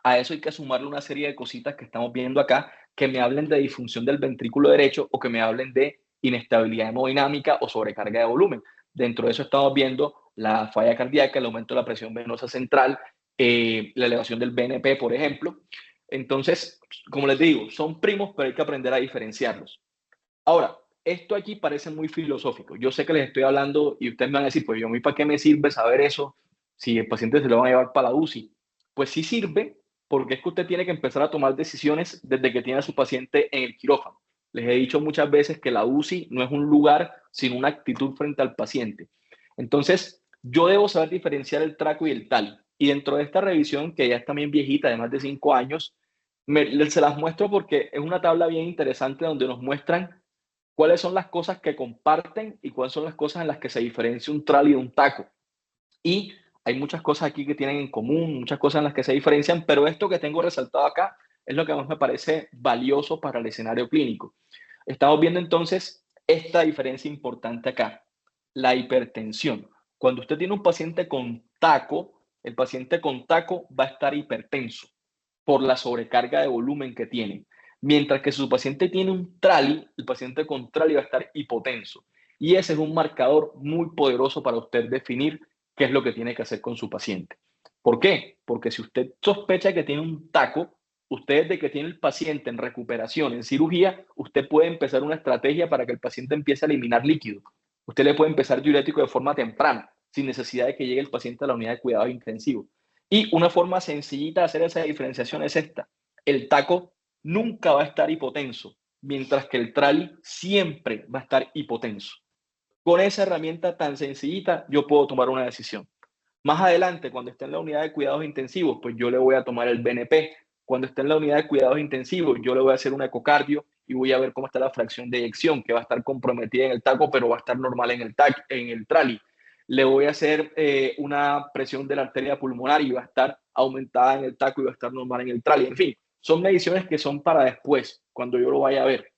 a eso hay que sumarle una serie de cositas que estamos viendo acá que me hablen de disfunción del ventrículo derecho o que me hablen de inestabilidad hemodinámica o sobrecarga de volumen. Dentro de eso estamos viendo la falla cardíaca, el aumento de la presión venosa central, la elevación del BNP, por ejemplo. Entonces, como les digo, son primos, pero hay que aprender a diferenciarlos. Ahora, esto aquí parece muy filosófico. Yo sé que les estoy hablando y ustedes me van a decir, pues yo, ¿para qué me sirve saber eso si el paciente se lo van a llevar para la UCI? Pues sí sirve porque es que usted tiene que empezar a tomar decisiones desde que tiene a su paciente en el quirófano. Les he dicho muchas veces que la UCI no es un lugar, sino una actitud frente al paciente. Entonces, yo debo saber diferenciar el traco y el tal. Y dentro de esta revisión, que ya es también viejita, de más de 5 años, se las muestro porque es una tabla bien interesante donde nos muestran cuáles son las cosas que comparten y cuáles son las cosas en las que se diferencia un TRAL y un taco. Y hay muchas cosas aquí que tienen en común, muchas cosas en las que se diferencian, pero esto que tengo resaltado acá es lo que más me parece valioso para el escenario clínico. Estamos viendo entonces esta diferencia importante acá, la hipertensión. Cuando usted tiene un paciente con taco, el paciente con taco va a estar hipertenso por la sobrecarga de volumen que tiene. Mientras que si su paciente tiene un trali, el paciente con trali va a estar hipotenso. Y ese es un marcador muy poderoso para usted definir qué es lo que tiene que hacer con su paciente. ¿Por qué? Porque si usted sospecha que tiene un taco, usted desde que tiene el paciente en recuperación, en cirugía, usted puede empezar una estrategia para que el paciente empiece a eliminar líquido. Usted le puede empezar diurético de forma temprana, sin necesidad de que llegue el paciente a la unidad de cuidados intensivos. Y una forma sencillita de hacer esa diferenciación es esta. El taco nunca va a estar hipotenso, mientras que el trali siempre va a estar hipotenso. Con esa herramienta tan sencillita, yo puedo tomar una decisión. Más adelante, cuando esté en la unidad de cuidados intensivos, pues yo le voy a tomar el BNP. Cuando esté en la unidad de cuidados intensivos, yo le voy a hacer un ecocardio y voy a ver cómo está la fracción de eyección, que va a estar comprometida en el taco, pero va a estar normal en el trali. Le voy a hacer una presión de la arteria pulmonar y va a estar aumentada en el taco y va a estar normal en el trali. En fin, son mediciones que son para después, cuando yo lo vaya a ver.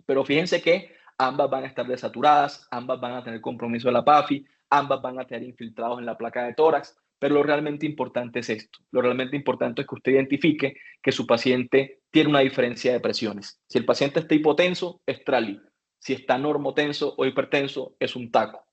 Pero fíjense que ambas van a estar desaturadas, ambas van a tener compromiso de la PAFI, ambas van a tener infiltrados en la placa de tórax, pero lo realmente importante es esto. Lo realmente importante es que usted identifique que su paciente tiene una diferencia de presiones. Si el paciente está hipotenso, es trali. Si está normotenso o hipertenso, es un taco.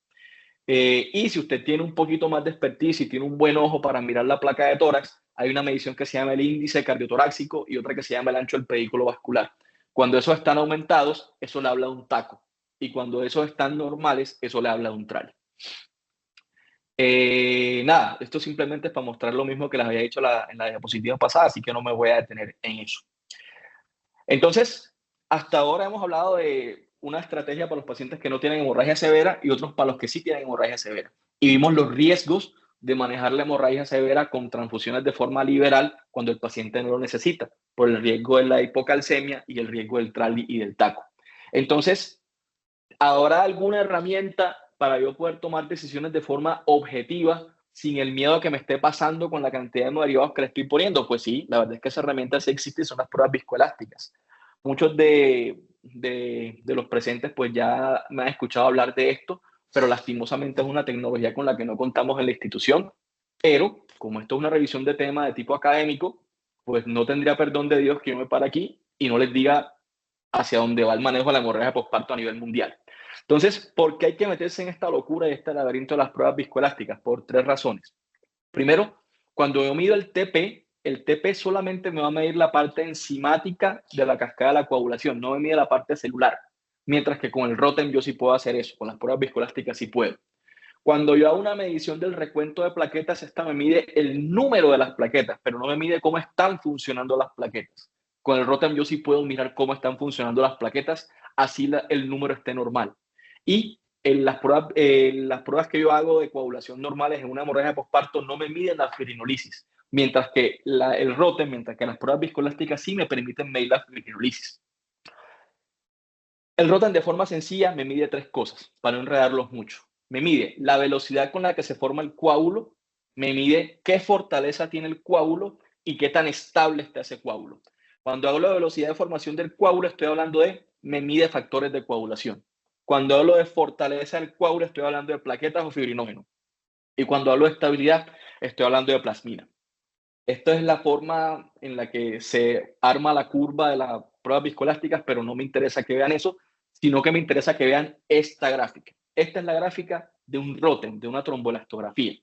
Y si usted tiene un poquito más de expertise y tiene un buen ojo para mirar la placa de tórax, hay una medición que se llama el índice cardiotoráxico y otra que se llama el ancho del pedículo vascular. Cuando esos están aumentados, eso le habla de un taco. Y cuando esos están normales, eso le habla de un trali. Nada, esto simplemente es para mostrar lo mismo que les había dicho en la diapositiva pasada, así que no me voy a detener en eso. Entonces, hasta ahora hemos hablado de una estrategia para los pacientes que no tienen hemorragia severa y otros para los que sí tienen hemorragia severa. Y vimos los riesgos de manejar la hemorragia severa con transfusiones de forma liberal cuando el paciente no lo necesita, por el riesgo de la hipocalcemia y el riesgo del trali y del taco. Entonces, ¿habrá alguna herramienta para yo poder tomar decisiones de forma objetiva sin el miedo a que me esté pasando con la cantidad de derivados que le estoy poniendo? Pues sí, la verdad es que esa herramienta sí existe y son las pruebas viscoelásticas. Muchos de los presentes pues ya me han escuchado hablar de esto, pero lastimosamente es una tecnología con la que no contamos en la institución. Pero como esto es una revisión de tema de tipo académico, pues no tendría perdón de Dios que yo me pare aquí y no les diga hacia dónde va el manejo de la hemorragia postparto a nivel mundial. Entonces, ¿por qué hay que meterse en esta locura y este laberinto de las pruebas viscoelásticas? Por 3 razones. Primero, cuando yo mido el TP solamente me va a medir la parte enzimática de la cascada de la coagulación, no me mide la parte celular. Mientras que con el Rotem yo sí puedo hacer eso, con las pruebas viscoelásticas sí puedo. Cuando yo hago una medición del recuento de plaquetas, esta me mide el número de las plaquetas, pero no me mide cómo están funcionando las plaquetas. Con el Rotem yo sí puedo mirar cómo están funcionando las plaquetas, así el número esté normal. Y en las pruebas que yo hago de coagulación normales en una hemorragia postparto no me miden la fibrinolisis, mientras que el Rotem, mientras que las pruebas viscoelásticas sí me permiten medir la fibrinolisis. El Rotem de forma sencilla me mide 3 cosas, para no enredarlos mucho. Me mide la velocidad con la que se forma el coágulo, me mide qué fortaleza tiene el coágulo y qué tan estable está ese coágulo. Cuando hablo de velocidad de formación del coágulo, estoy hablando me mide factores de coagulación. Cuando hablo de fortaleza del coágulo, estoy hablando de plaquetas o fibrinógenos. Y cuando hablo de estabilidad, estoy hablando de plasmina. Esta es la forma en la que se arma la curva de las pruebas viscoelásticas, pero no me interesa que vean eso, sino que me interesa que vean esta gráfica. Esta es la gráfica de un Rotem, de una tromboelastografía.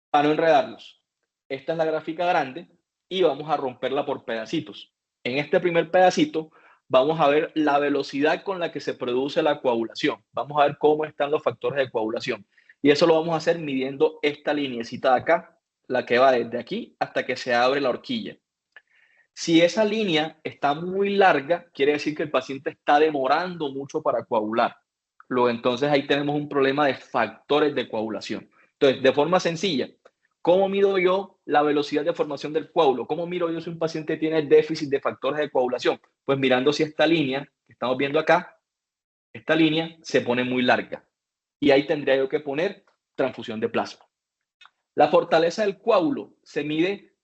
Para no enredarnos, esta es la gráfica grande y vamos a romperla por pedacitos. En este primer pedacito vamos a ver la velocidad con la que se produce la coagulación. Vamos a ver cómo están los factores de coagulación. Y eso lo vamos a hacer midiendo esta lineecita de acá, la que va desde aquí hasta que se abre la horquilla. Si esa línea está muy larga, quiere decir que el paciente está demorando mucho para coagular. Luego, entonces ahí tenemos un problema de factores de coagulación. Entonces, de forma sencilla, ¿cómo mido yo la velocidad de formación del coágulo? ¿Cómo miro yo si un paciente tiene déficit de factores de coagulación? Pues mirando si esta línea que estamos viendo acá, esta línea se pone muy larga. Y ahí tendría yo que poner transfusión de plasma. La fortaleza del coágulo se mide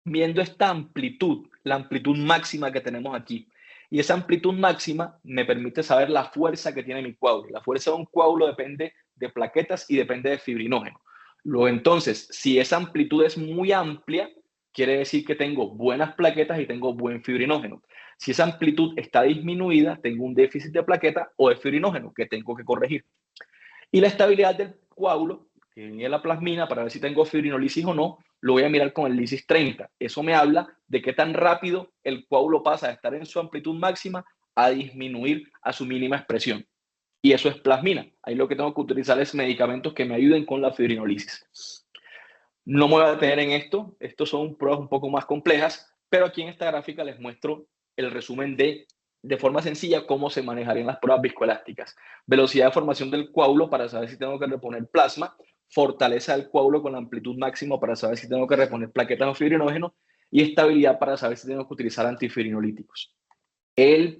viendo esta amplitud, la amplitud máxima que tenemos aquí. Y esa amplitud máxima me permite saber la fuerza que tiene mi coágulo. La fuerza de un coágulo depende de plaquetas y depende de fibrinógeno. Luego, entonces, si esa amplitud es muy amplia, quiere decir que tengo buenas plaquetas y tengo buen fibrinógeno. Si esa amplitud está disminuida, tengo un déficit de plaqueta o de fibrinógeno que tengo que corregir. Y la estabilidad del coágulo, que viene la plasmina, para ver si tengo fibrinolisis o no, lo voy a mirar con el lisis 30. Eso me habla de qué tan rápido el coágulo pasa de estar en su amplitud máxima a disminuir a su mínima expresión. Y eso es plasmina. Ahí lo que tengo que utilizar es medicamentos que me ayuden con la fibrinolisis. No me voy a detener en esto. Estos son pruebas un poco más complejas, pero aquí en esta gráfica les muestro el resumen de forma sencilla cómo se manejarían las pruebas viscoelásticas. Velocidad de formación del coágulo para saber si tengo que reponer plasma, fortaleza del coágulo con amplitud máxima para saber si tengo que reponer plaquetas o fibrinógenos y estabilidad para saber si tengo que utilizar antifibrinolíticos. El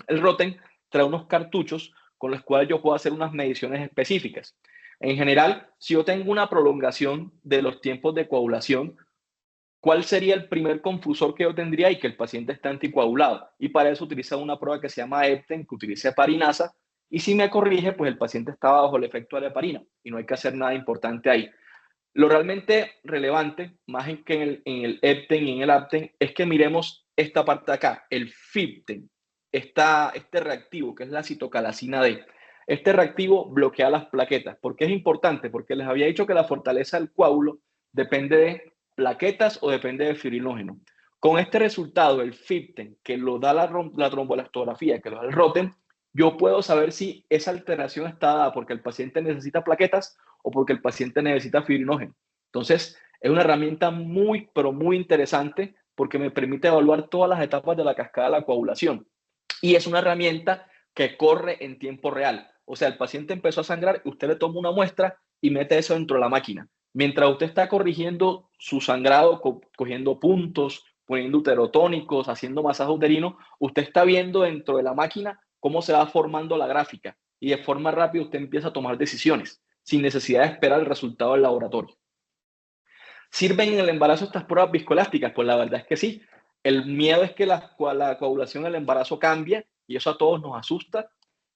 Rotem trae unos cartuchos con los cuales yo puedo hacer unas mediciones específicas. En general, si yo tengo una prolongación de los tiempos de coagulación, ¿cuál sería el primer confusor que yo tendría y que el paciente está anticoagulado? Y para eso utiliza una prueba que se llama EPTEN, que utiliza heparinasa, y si me corrige, pues el paciente está bajo el efecto de la heparina y no hay que hacer nada importante ahí. Lo realmente relevante, más que en el EPTEN y en el APTEN, es que miremos esta parte de acá, el FIPTEN, este reactivo que es la citocalacina D. Este reactivo bloquea las plaquetas. ¿Por qué es importante? Porque les había dicho que la fortaleza del coágulo depende de plaquetas o depende de fibrinógeno. Con este resultado, el FIPTEN, que lo da la tromboelastografía, que lo da el Rotem, yo puedo saber si esa alteración está dada porque el paciente necesita plaquetas o porque el paciente necesita fibrinógeno. Entonces, es una herramienta muy, pero muy interesante porque me permite evaluar todas las etapas de la cascada de la coagulación. Y es una herramienta que corre en tiempo real. O sea, el paciente empezó a sangrar, usted le toma una muestra y mete eso dentro de la máquina. Mientras usted está corrigiendo su sangrado, cogiendo puntos, poniendo uterotónicos, haciendo masaje uterino, usted está viendo dentro de la máquina cómo se va formando la gráfica y de forma rápida usted empieza a tomar decisiones sin necesidad de esperar el resultado del laboratorio. ¿Sirven en el embarazo estas pruebas viscoelásticas? Pues la verdad es que sí. El miedo es que la coagulación del embarazo cambie y eso a todos nos asusta,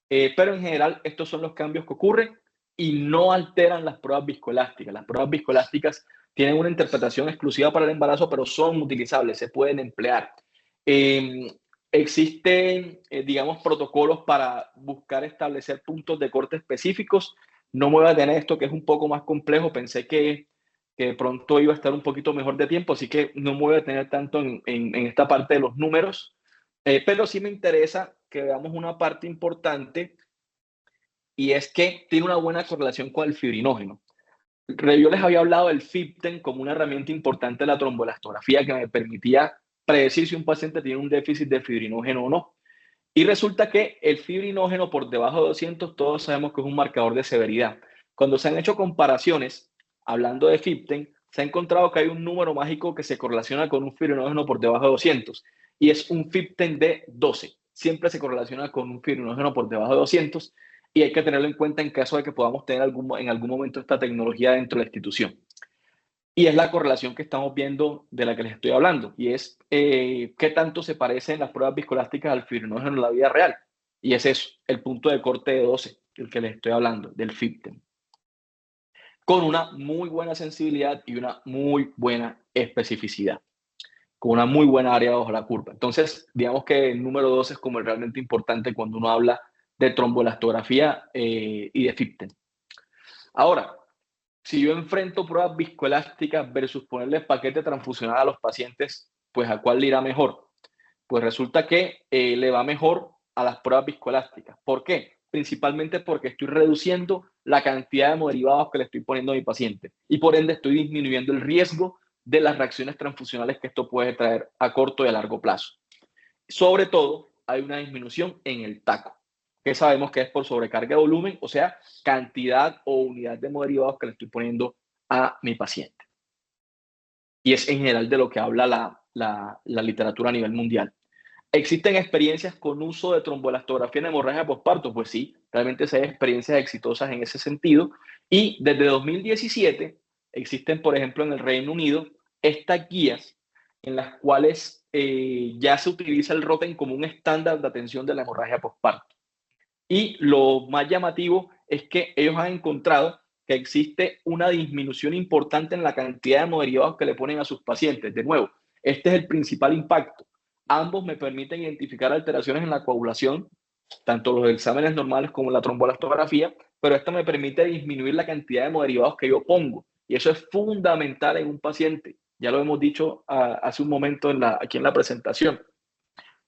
pero en general estos son los cambios que ocurren y no alteran las pruebas viscoelásticas. Las pruebas viscoelásticas tienen una interpretación exclusiva para el embarazo, pero son utilizables, se pueden emplear. Existen, digamos, protocolos para buscar establecer puntos de corte específicos. No me voy a tener esto que es un poco más complejo, pensé que de pronto iba a estar un poquito mejor de tiempo, así que no me voy a tener tanto en esta parte de los números, pero sí me interesa que veamos una parte importante y es que tiene una buena correlación con el fibrinógeno. Yo les había hablado del FibTen como una herramienta importante de la tromboelastografía que me permitía predecir si un paciente tiene un déficit de fibrinógeno o no. Y resulta que el fibrinógeno por debajo de 200, todos sabemos que es un marcador de severidad. Cuando se han hecho comparaciones, hablando de FibTen, se ha encontrado que hay un número mágico que se correlaciona con un fibrinógeno por debajo de 200 y es un FibTen de 12. Siempre se correlaciona con un fibrinógeno por debajo de 200 y hay que tenerlo en cuenta en caso de que podamos tener en algún momento esta tecnología dentro de la institución. Y es la correlación que estamos viendo de la que les estoy hablando, y es qué tanto se parecen las pruebas viscoelásticas al fibrinógeno en la vida real. Y es eso, el punto de corte de 12, del que les estoy hablando, del FibTen. Con una muy buena sensibilidad y una muy buena especificidad, con una muy buena área bajo la curva. Entonces, digamos que el número 2 es como realmente importante cuando uno habla de tromboelastografía y de FibTen. Ahora, si yo enfrento pruebas viscoelásticas versus ponerle paquete transfusional a los pacientes, pues ¿a cuál le irá mejor? Pues resulta que le va mejor a las pruebas viscoelásticas. ¿Por qué? Principalmente porque estoy reduciendo la cantidad de hemoderivados que le estoy poniendo a mi paciente y por ende estoy disminuyendo el riesgo de las reacciones transfusionales que esto puede traer a corto y a largo plazo. Sobre todo, hay una disminución en el TACO, que sabemos que es por sobrecarga de volumen, o sea, cantidad o unidad de hemoderivados que le estoy poniendo a mi paciente. Y es en general de lo que habla la literatura a nivel mundial. ¿Existen experiencias con uso de tromboelastografía en hemorragia postparto? Pues sí, realmente hay experiencias exitosas en ese sentido. Y desde 2017 existen, por ejemplo, en el Reino Unido, estas guías en las cuales ya se utiliza el Rotem como un estándar de atención de la hemorragia postparto. Y lo más llamativo es que ellos han encontrado que existe una disminución importante en la cantidad de hemoderivados que le ponen a sus pacientes. De nuevo, este es el principal impacto. Ambos me permiten identificar alteraciones en la coagulación, tanto los exámenes normales como la tromboelastografía, pero esto me permite disminuir la cantidad de hemoderivados que yo pongo. Y eso es fundamental en un paciente. Ya lo hemos dicho hace un momento aquí en la presentación.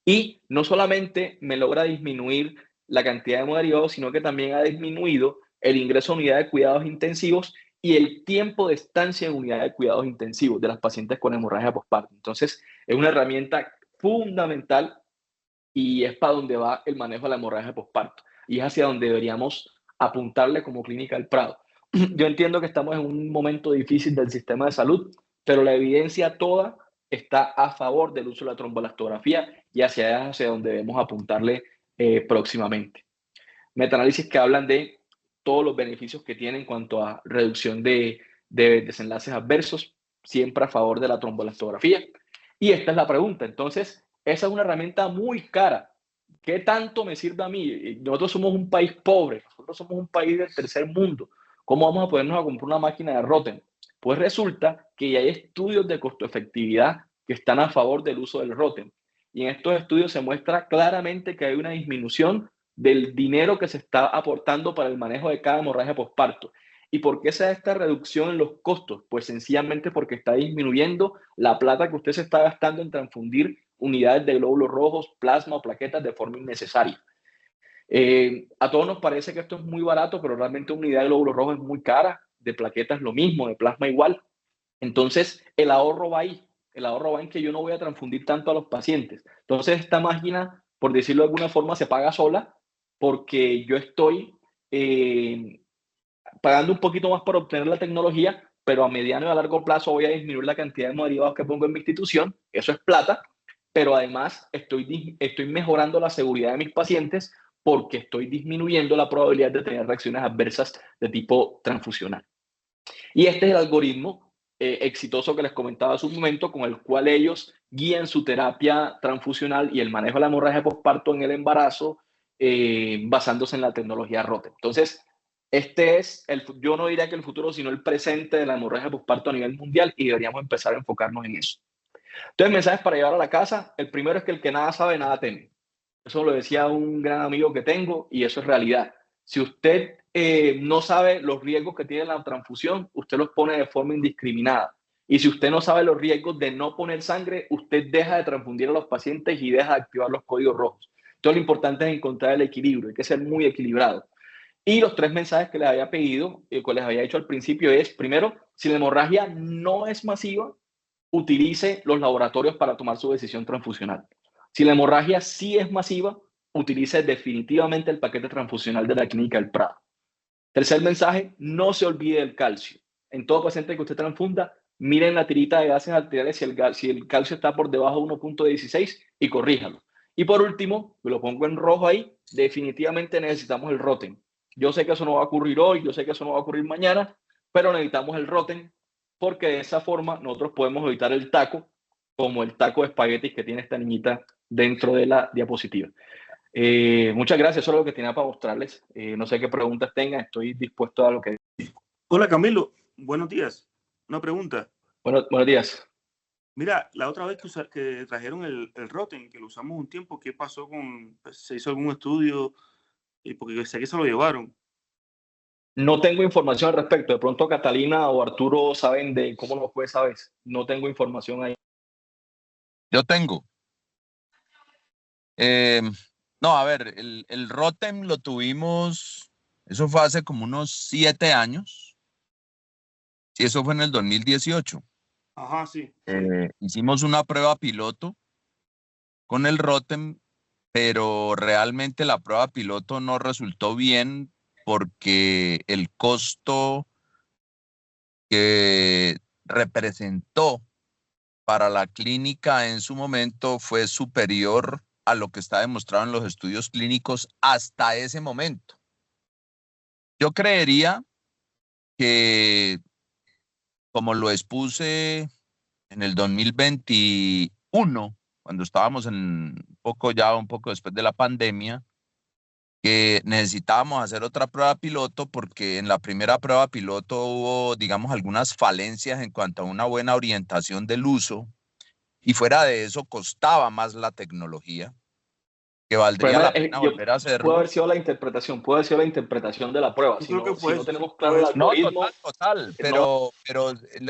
Y no solamente me logra disminuir la cantidad de hemoderivados, sino que también ha disminuido el ingreso a unidad de cuidados intensivos y el tiempo de estancia en unidad de cuidados intensivos de las pacientes con hemorragia postparto. Entonces, es una herramienta fundamental y es para donde va el manejo de la hemorragia postparto. Y es hacia donde deberíamos apuntarle como Clínica del Prado. Yo entiendo que estamos en un momento difícil del sistema de salud, pero la evidencia toda está a favor del uso de la tromboelastografía y hacia donde debemos apuntarle próximamente. Metaanálisis que hablan de todos los beneficios que tiene en cuanto a reducción de desenlaces adversos, siempre a favor de la tromboelastografía. Y esta es la pregunta. Entonces, esa es una herramienta muy cara. ¿Qué tanto me sirve a mí? Nosotros somos un país pobre, nosotros somos un país del tercer mundo. ¿Cómo vamos a podernos a comprar una máquina de Rotem? Pues resulta que ya hay estudios de costo-efectividad que están a favor del uso del Rotem. Y en estos estudios se muestra claramente que hay una disminución del dinero que se está aportando para el manejo de cada hemorragia postparto. ¿Y por qué se da esta reducción en los costos? Pues sencillamente porque está disminuyendo la plata que usted se está gastando en transfundir unidades de glóbulos rojos, plasma o plaquetas de forma innecesaria. A todos nos parece que esto es muy barato, pero realmente una unidad de glóbulos rojos es muy cara. de plaquetas lo mismo, de plasma igual. Entonces, el ahorro va ahí. El ahorro va en que yo no voy a transfundir tanto a los pacientes. Entonces, esta máquina, por decirlo de alguna forma, se paga sola porque yo estoy pagando un poquito más por obtener la tecnología, pero a mediano y a largo plazo voy a disminuir la cantidad de derivados que pongo en mi institución. Eso es plata, pero además estoy mejorando la seguridad de mis pacientes porque estoy disminuyendo la probabilidad de tener reacciones adversas de tipo transfusional. Y este es el algoritmo exitoso que les comentaba hace un momento, con el cual ellos guían su terapia transfusional y el manejo de la hemorragia postparto en el embarazo basándose en la tecnología ROTEM. Entonces, yo no diría que el futuro, sino el presente de la hemorragia postparto a nivel mundial, y deberíamos empezar a enfocarnos en eso. Entonces, mensajes para llevar a la casa. El primero es que el que nada sabe, nada teme. Eso lo decía un gran amigo que tengo y eso es realidad. Si usted no sabe los riesgos que tiene la transfusión, usted los pone de forma indiscriminada. Y si usted no sabe los riesgos de no poner sangre, usted deja de transfundir a los pacientes y deja de activar los códigos rojos. Entonces, lo importante es encontrar el equilibrio. Hay que ser muy equilibrado. Y los 3 mensajes que les había pedido, que les había dicho al principio es, primero, si la hemorragia no es masiva, utilice los laboratorios para tomar su decisión transfusional. Si la hemorragia sí es masiva, utilice definitivamente el paquete transfusional de la Clínica del Prado. Tercer mensaje, no se olvide del calcio. En todo paciente que usted transfunda, miren la tirita de gases arteriales si el calcio está por debajo de 1.16 y corríjalo. Y por último, lo pongo en rojo ahí, definitivamente necesitamos el ROTEM. Yo sé que eso no va a ocurrir hoy, yo sé que eso no va a ocurrir mañana, pero necesitamos el ROTEM porque de esa forma nosotros podemos evitar el taco, como el taco de espaguetis que tiene esta niñita dentro de la diapositiva. Muchas gracias, eso es lo que tenía para mostrarles. No sé qué preguntas tengan, estoy dispuesto a lo que... Hola Camilo, buenos días. Una pregunta. Buenos días. Mira, la otra vez que trajeron el ROTEM, que lo usamos un tiempo, ¿qué pasó con, se hizo algún estudio? Porque sé que se lo llevaron. No tengo información al respecto. De pronto Catalina o Arturo saben de cómo lo fue esa vez. No tengo información ahí. Yo tengo. No, a ver, el ROTEM lo tuvimos, eso fue hace como unos 7 años. Sí, eso fue en el 2018. Ajá, sí. Hicimos una prueba piloto con el ROTEM, pero realmente la prueba piloto no resultó bien porque el costo que representó para la clínica en su momento fue superior a lo que está demostrado en los estudios clínicos hasta ese momento. Yo creería que, como lo expuse en el 2021, cuando estábamos un poco después de la pandemia, que necesitábamos hacer otra prueba piloto porque en la primera prueba piloto hubo, digamos, algunas falencias en cuanto a una buena orientación del uso, y fuera de eso costaba más la tecnología, que valdría la pena volver a hacerlo. Puede haber sido la interpretación de la prueba. Yo creo que fue no eso, tenemos claro el algoritmo. No, total, pero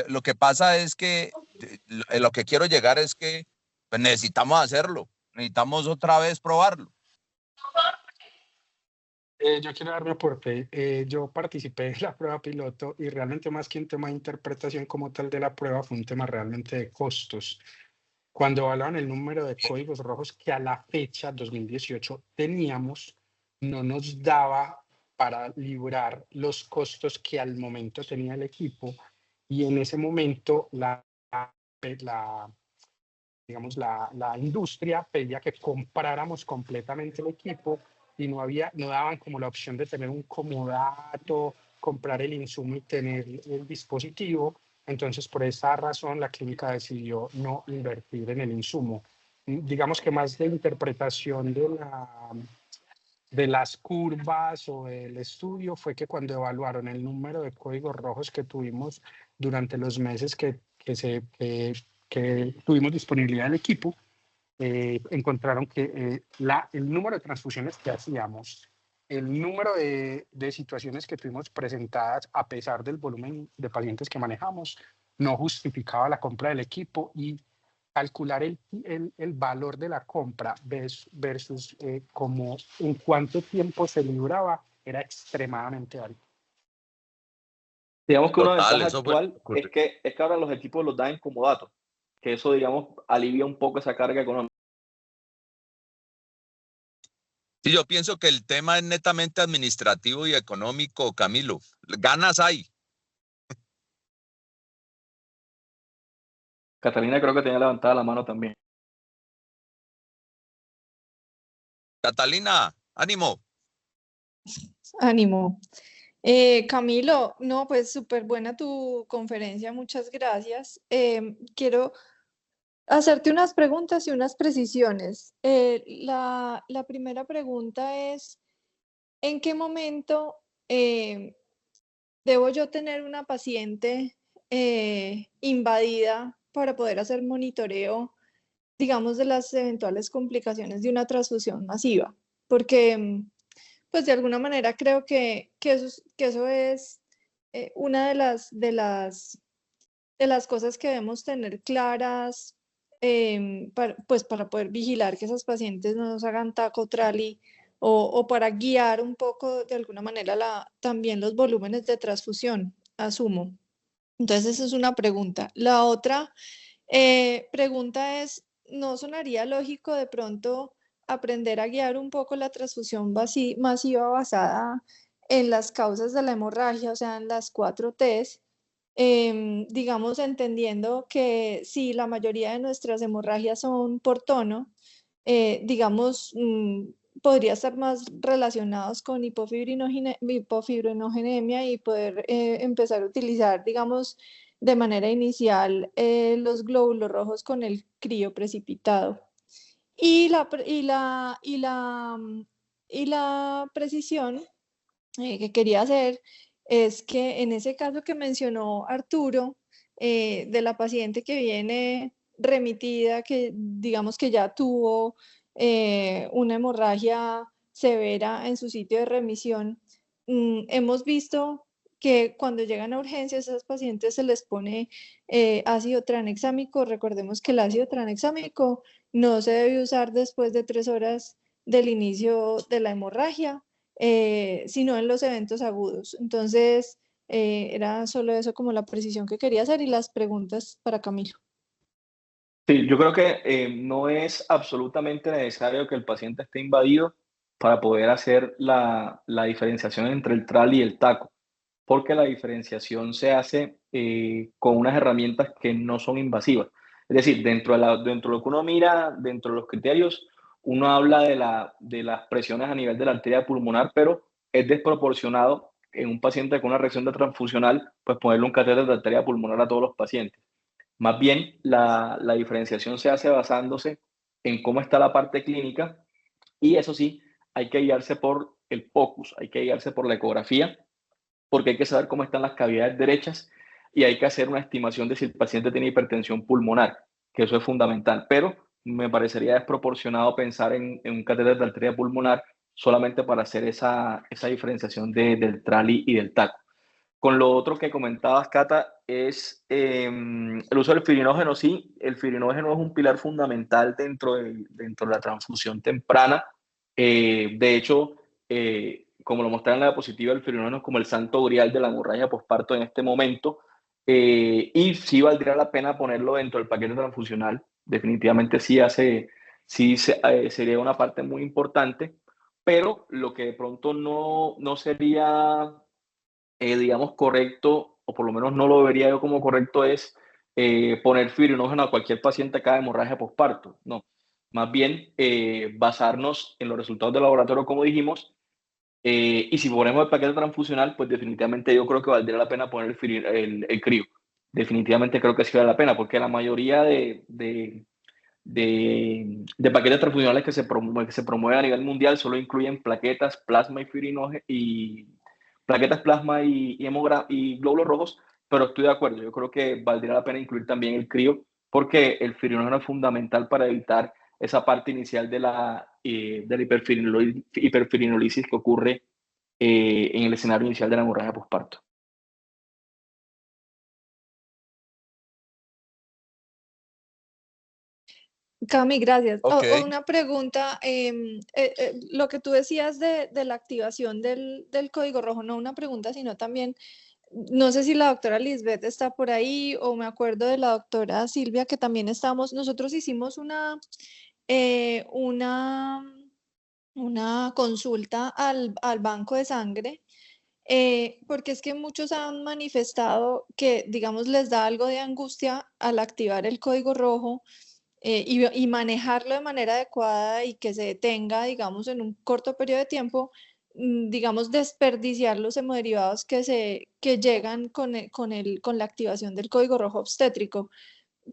lo que pasa es que lo que quiero llegar es que pues, necesitamos hacerlo, necesitamos otra vez probarlo. Yo quiero dar mi aporte. Yo participé en la prueba piloto y realmente más que un tema de interpretación como tal de la prueba, fue un tema realmente de costos. Cuando evaluaban el número de códigos rojos que a la fecha, 2018, teníamos, no nos daba para librar los costos que al momento tenía el equipo, y en ese momento la industria pedía que compráramos completamente el equipo y no daban como la opción de tener un comodato, comprar el insumo y tener el dispositivo. Entonces, por esa razón, la clínica decidió no invertir en el insumo. Digamos que más de interpretación de las curvas o del estudio fue que cuando evaluaron el número de códigos rojos que tuvimos durante los meses que tuvimos disponibilidad del equipo, encontraron que el número de transfusiones que hacíamos, el número de situaciones que tuvimos presentadas a pesar del volumen de pacientes que manejamos, no justificaba la compra del equipo, y calcular el valor de la compra versus como en cuánto tiempo se libraba era extremadamente alto. Digamos que una Total, ventaja eso fue lo que actual ocurrió. es que ahora los equipos los dan como datos, que eso, digamos, alivia un poco esa carga económica. Sí, yo pienso que el tema es netamente administrativo y económico, Camilo. Ganas hay. Catalina creo que tenía levantada la mano también. Catalina, ánimo. Ánimo. Camilo, no, pues súper buena tu conferencia, muchas gracias. Quiero hacerte unas preguntas y unas precisiones. La primera pregunta es, ¿en qué momento debo yo tener una paciente invadida para poder hacer monitoreo, digamos, de las eventuales complicaciones de una transfusión masiva? Porque pues de alguna manera creo que eso es una de las cosas que debemos tener claras, pues para poder vigilar que esas pacientes no nos hagan taco, trali, o para guiar un poco de alguna manera también los volúmenes de transfusión, asumo. Entonces esa es una pregunta. La otra pregunta es, ¿no sonaría lógico de pronto aprender a guiar un poco la transfusión masiva basada en las causas de la hemorragia, o sea, en las 4 Ts? Digamos, entendiendo que si la mayoría de nuestras hemorragias son por tono, digamos, podría estar más relacionados con hipofibrinogenemia y poder empezar a utilizar, digamos, de manera inicial los glóbulos rojos con el crío precipitado. Y la precisión que quería hacer es que en ese caso que mencionó Arturo, de la paciente que viene remitida, que digamos que ya tuvo una hemorragia severa en su sitio de remisión, hemos visto que cuando llegan a urgencias a esas pacientes se les pone ácido tranexámico. Recordemos que el ácido tranexámico no se debe usar después de 3 horas del inicio de la hemorragia, sino en los eventos agudos. Entonces, era solo eso como la precisión que quería hacer y las preguntas para Camilo. Sí, yo creo que no es absolutamente necesario que el paciente esté invadido para poder hacer la diferenciación entre el TRAL y el TACO, porque la diferenciación se hace con unas herramientas que no son invasivas. Es decir, dentro de lo que uno mira, dentro de los criterios, uno habla de las presiones a nivel de la arteria pulmonar, pero es desproporcionado en un paciente con una reacción de transfusional, pues ponerle un catéter de arteria pulmonar a todos los pacientes. Más bien, la diferenciación se hace basándose en cómo está la parte clínica y eso sí, hay que guiarse por el POCUS, hay que guiarse por la ecografía, porque hay que saber cómo están las cavidades derechas y hay que hacer una estimación de si el paciente tiene hipertensión pulmonar, que eso es fundamental. Pero me parecería desproporcionado pensar en un catéter de arteria pulmonar solamente para hacer esa diferenciación del TRALI y del TACO. Con lo otro que comentabas, Cata, es el uso del firinógeno. Sí, el firinógeno es un pilar fundamental dentro de la transfusión temprana. De hecho, como lo mostré en la diapositiva, el firinógeno es como el santo grial de la hemorragia posparto en este momento. Y sí valdría la pena ponerlo dentro del paquete transfusional. Definitivamente sería una parte muy importante, pero lo que de pronto no sería digamos, correcto, o por lo menos no lo vería yo como correcto, es poner firinógeno a cualquier paciente cada hemorragia posparto. No, más bien basarnos en los resultados del laboratorio, como dijimos, y si ponemos el paquete transfusional, pues definitivamente yo creo que valdría la pena poner el crío. Definitivamente creo que sí vale la pena, porque la mayoría de paquetes transfusionales que se promueven a nivel mundial solo incluyen plaquetas, plasma y firinógeno y plaquetas plasma y glóbulos rojos, pero estoy de acuerdo, yo creo que valdría la pena incluir también el crío, porque el firinógeno es fundamental para evitar esa parte inicial de la hiperfirinolisis que ocurre en el escenario inicial de la hemorragia posparto. Cami, gracias. Okay. Una pregunta, lo que tú decías de la activación del código rojo, no una pregunta, sino también no sé si la doctora Lisbeth está por ahí o me acuerdo de la doctora Silvia que también estamos, nosotros hicimos una, una consulta al banco de sangre, porque es que muchos han manifestado que, digamos, les da algo de angustia al activar el código rojo, y manejarlo de manera adecuada y que se detenga, digamos, en un corto periodo de tiempo, digamos, desperdiciar los hemoderivados que llegan con la activación del código rojo obstétrico.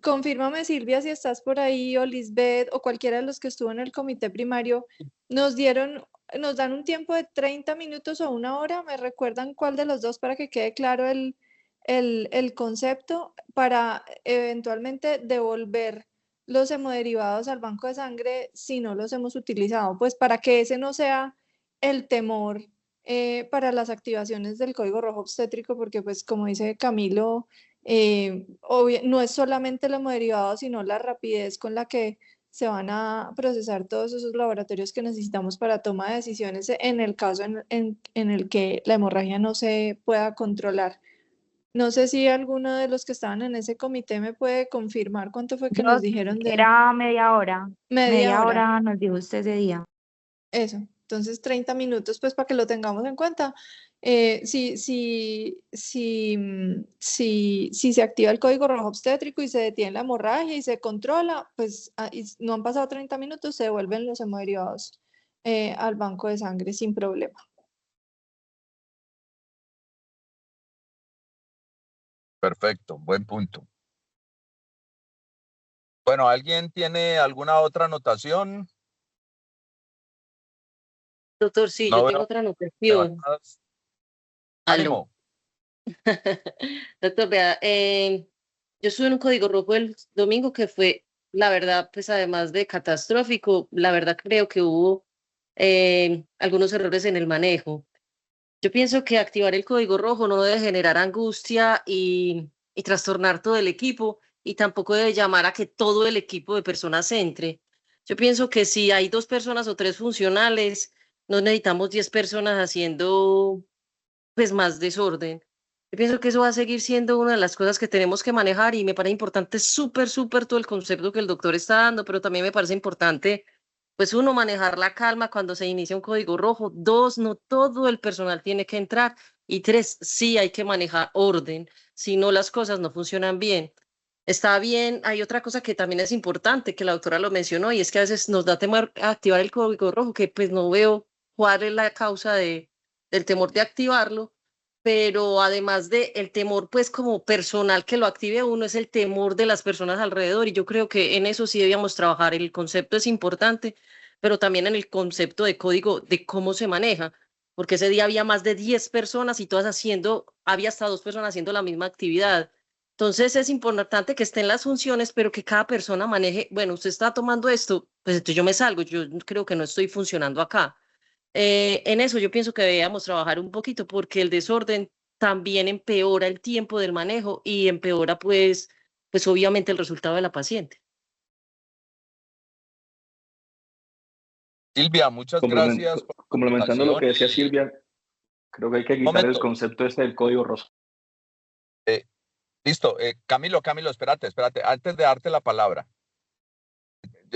Confírmame, Silvia, si estás por ahí, o Lisbeth, o cualquiera de los que estuvo en el comité primario, nos dan un tiempo de 30 minutos o una hora, ¿me recuerdan cuál de los dos para que quede claro el concepto, para eventualmente devolver los hemoderivados al banco de sangre si no los hemos utilizado? Pues para que ese no sea el temor para las activaciones del código rojo obstétrico, porque pues como dice Camilo, no es solamente el hemoderivado, sino la rapidez con la que se van a procesar todos esos laboratorios que necesitamos para toma de decisiones en el caso en el que la hemorragia no se pueda controlar. No sé si alguno de los que estaban en ese comité me puede confirmar cuánto fue que nos dijeron de Era media hora. media hora. Hora nos dijo usted ese día. Eso, entonces 30 minutos, pues para que lo tengamos en cuenta. Si se activa el código rojo obstétrico y se detiene la hemorragia y se controla, pues y no han pasado 30 minutos, se devuelven los hemoderivados al banco de sangre sin problema. Perfecto, buen punto. Bueno, ¿alguien tiene alguna otra anotación? Doctor, sí, No yo veo tengo otra anotación. levantadas. Aló. Ánimo. Doctor, vea, yo estuve en un código rojo el domingo que fue, la verdad, pues además de catastrófico, la verdad creo que hubo algunos errores en el manejo. Yo pienso que activar el código rojo no debe generar angustia y trastornar todo el equipo, y tampoco debe llamar a que todo el equipo de personas entre. Yo pienso que si hay 2 personas o 3 funcionales, no necesitamos 10 personas haciendo pues más desorden. Yo pienso que eso va a seguir siendo una de las cosas que tenemos que manejar, y me parece importante súper todo el concepto que el doctor está dando, pero también me parece importante, pues uno, manejar la calma cuando se inicia un código rojo. 2, no todo el personal tiene que entrar. Y 3, sí hay que manejar orden, si no las cosas no funcionan bien. Está bien, hay otra cosa que también es importante, que la doctora lo mencionó, y es que a veces nos da temor activar el código rojo, que pues no veo cuál es la causa del temor de activarlo, pero además de el temor pues como personal que lo active a uno, es el temor de las personas alrededor, y yo creo que en eso sí debíamos trabajar. El concepto es importante, pero también en el concepto de código de cómo se maneja, porque ese día había más de 10 personas y todas había hasta 2 personas haciendo la misma actividad. Entonces es importante que estén las funciones, pero que cada persona maneje, bueno, usted está tomando esto, pues entonces yo me salgo, yo creo que no estoy funcionando acá. En eso yo pienso que debíamos trabajar un poquito, porque el desorden también empeora el tiempo del manejo y empeora pues obviamente el resultado de la paciente. Silvia, muchas gracias por tu Complementando lo que decía aportación. Silvia, creo que hay que quitar el concepto este del código rojo. Listo, Camilo, espérate. Antes de darte la palabra,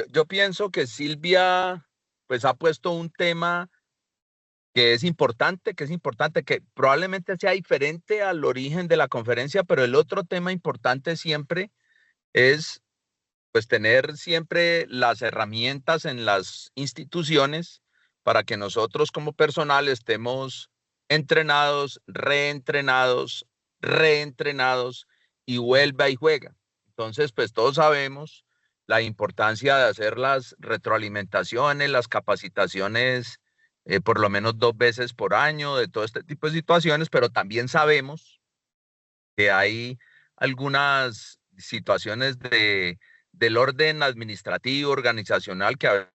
yo pienso que Silvia pues ha puesto un tema que es importante, que probablemente sea diferente al origen de la conferencia, pero el otro tema importante siempre es pues tener siempre las herramientas en las instituciones para que nosotros como personal estemos entrenados, reentrenados y vuelva y juega. Entonces, pues todos sabemos la importancia de hacer las retroalimentaciones, las capacitaciones, por lo menos 2 veces por año, de todo este tipo de situaciones, pero también sabemos que hay algunas situaciones del orden administrativo, organizacional, que a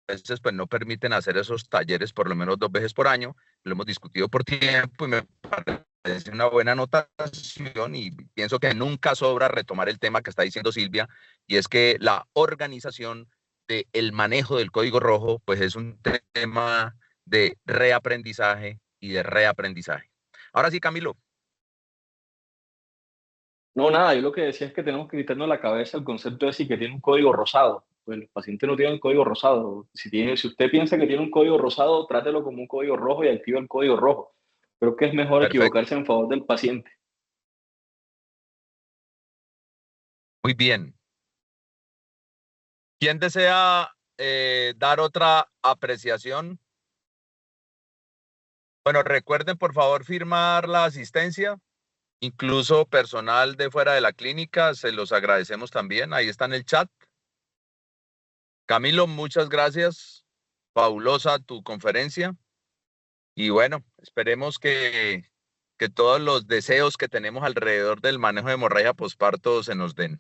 veces pues no permiten hacer esos talleres por lo menos 2 veces por año. Lo hemos discutido por tiempo y me parece una buena anotación, y pienso que nunca sobra retomar el tema que está diciendo Silvia, y es que la organización del manejo del código rojo pues es un tema de reaprendizaje y de reaprendizaje. Ahora sí, Camilo. No, nada, yo lo que decía es que tenemos que quitarnos la cabeza el concepto de decir que tiene un código rosado. Pues los pacientes no tienen el código rosado. Si usted piensa que tiene un código rosado, trátelo como un código rojo y activa el código rojo. Creo que es mejor Perfecto. equivocarse en favor del paciente. Muy bien. ¿Quién desea dar otra apreciación? Bueno, recuerden por favor firmar la asistencia, incluso personal de fuera de la clínica, se los agradecemos también. Ahí está en el chat. Camilo, muchas gracias. Fabulosa tu conferencia. Y bueno, esperemos que todos los deseos que tenemos alrededor del manejo de hemorragia posparto se nos den.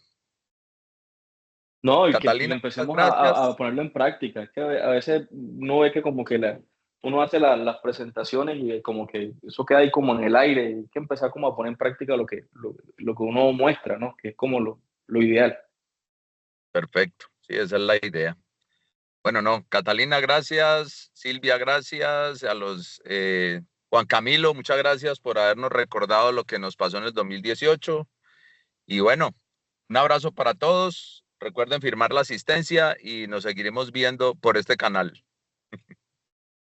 No, y que Catalina, empecemos muchas gracias. a ponerlo en práctica. Es que a veces uno ve que como que uno hace las presentaciones y como que eso queda ahí como en el aire. Hay que empezar como a poner en práctica lo que uno muestra, ¿no? Que es como lo ideal. Perfecto, sí, esa es la idea. Bueno, no, Catalina, gracias. Silvia, gracias. A los Juan Camilo, muchas gracias por habernos recordado lo que nos pasó en el 2018. Y bueno, un abrazo para todos. Recuerden firmar la asistencia y nos seguiremos viendo por este canal.